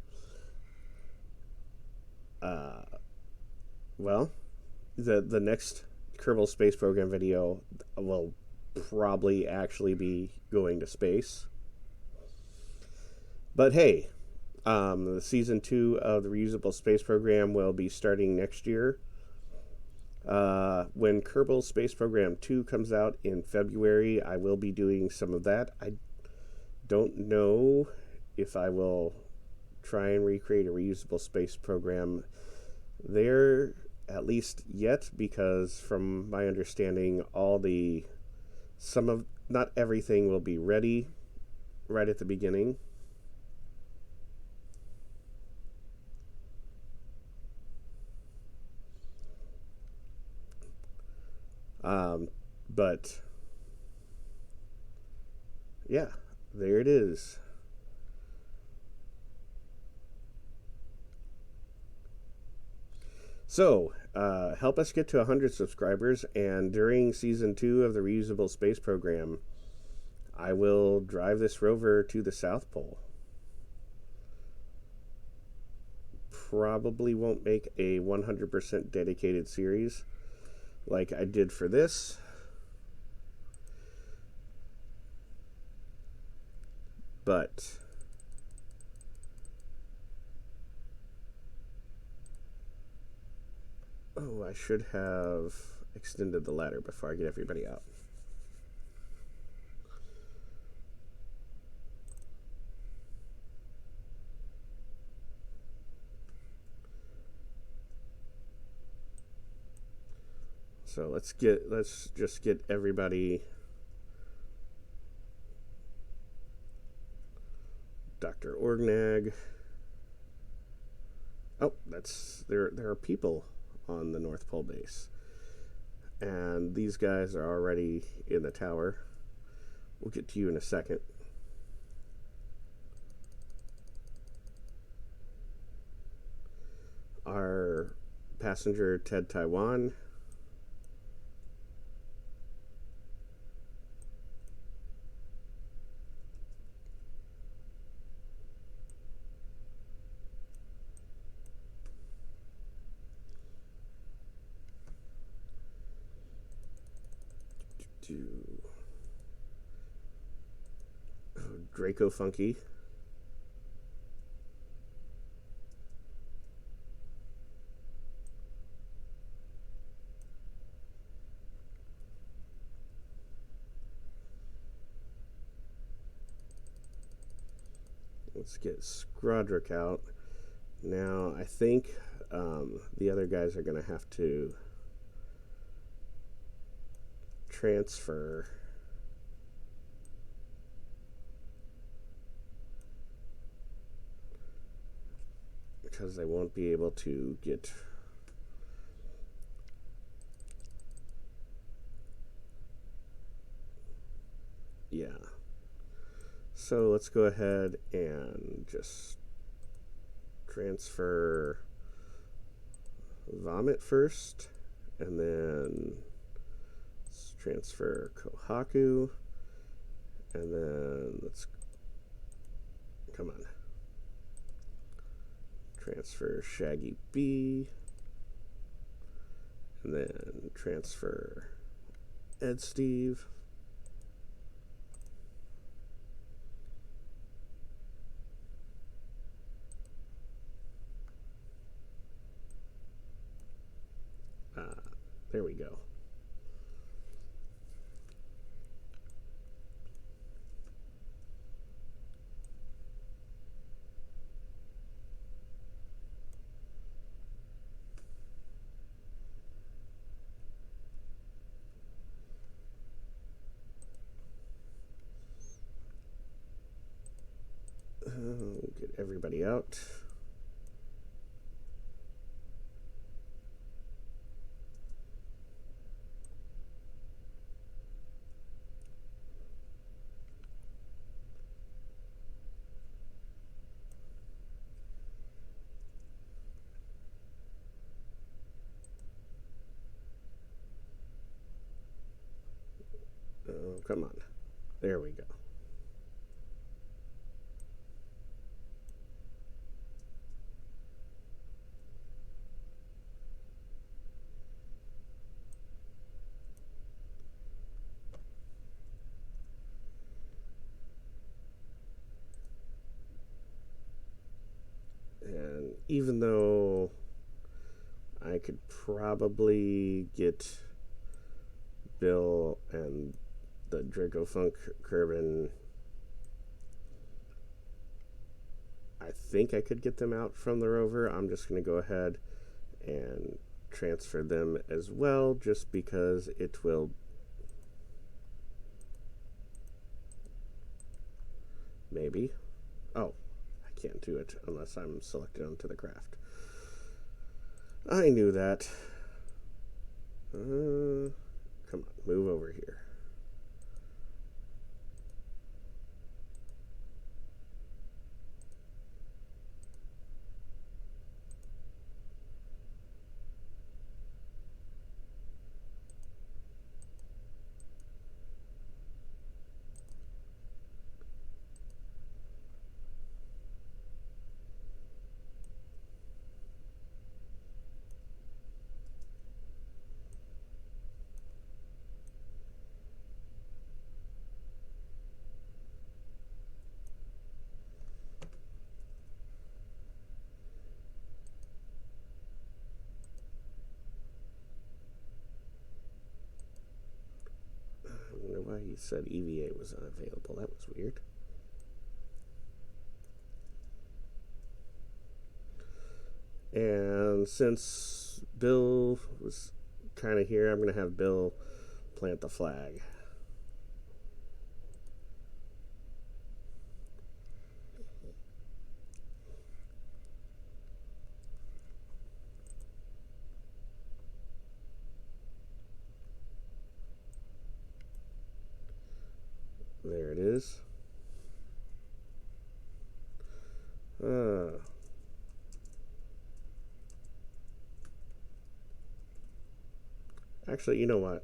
the next Kerbal Space Program video will probably actually be going to space. But hey, the season 2 of the Reusable Space Program will be starting next year. When Kerbal Space Program 2 comes out in February, I will be doing some of that. I don't know if I will try and recreate a reusable space program there, at least yet, because from my understanding, not everything will be ready right at the beginning. But yeah, there it is. So, help us get to 100 subscribers, and during Season 2 of the Reusable Space Program, I will drive this rover to the South Pole. Probably won't make a 100% dedicated series like I did for this. But I should have extended the ladder before I get everybody out. So let's just get everybody. Dr. Orgnag. Oh, there are people on the North Pole base. And these guys are already in the tower. We'll get to you in a second. our passenger Ted Taiwan. Dracofunk. Let's get Skrodric out. Now, I think the other guys are going to have to transfer. Because they won't be able to get... Yeah. So let's go ahead and just transfer Vomit first, and then let's transfer Kohaku, and then let's, come on, transfer Shaggy B, and then transfer Ed Steve. There we go. Get everybody out. Oh, come on. There we go. And even though I could probably get Bill and the Dracofunk Kerbin, I think I could get them out from the Rover. I'm just going to go ahead and transfer them as well, just because it will maybe. Oh, I can't do it unless I'm selected onto the craft. I knew that. Come on, move over here. I wonder why he said EVA was unavailable. That was weird. And since Bill was kind of here, I'm going to have Bill plant the flag. There it is. Actually, you know what?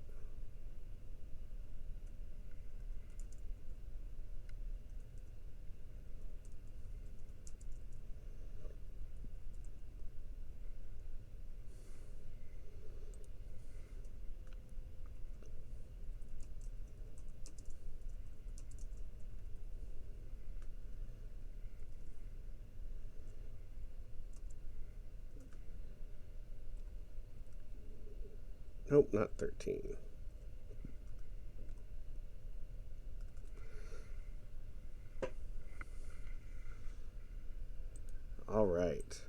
Nope, not 13. All right.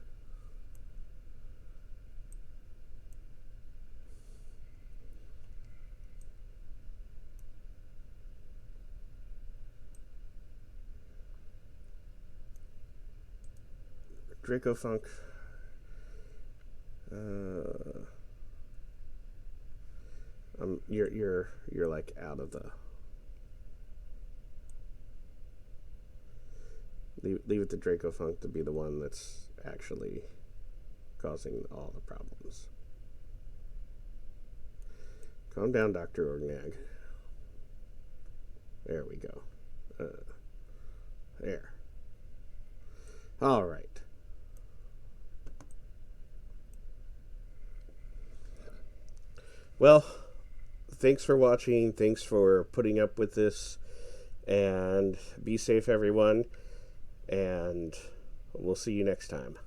Dracofunk. You're like out of the. Leave it to Dracofunk to be the one that's actually causing all the problems. Calm down, Dr. Orgnag. There we go. There. All right. Well, thanks for watching. Thanks for putting up with this. And be safe, everyone. And we'll see you next time.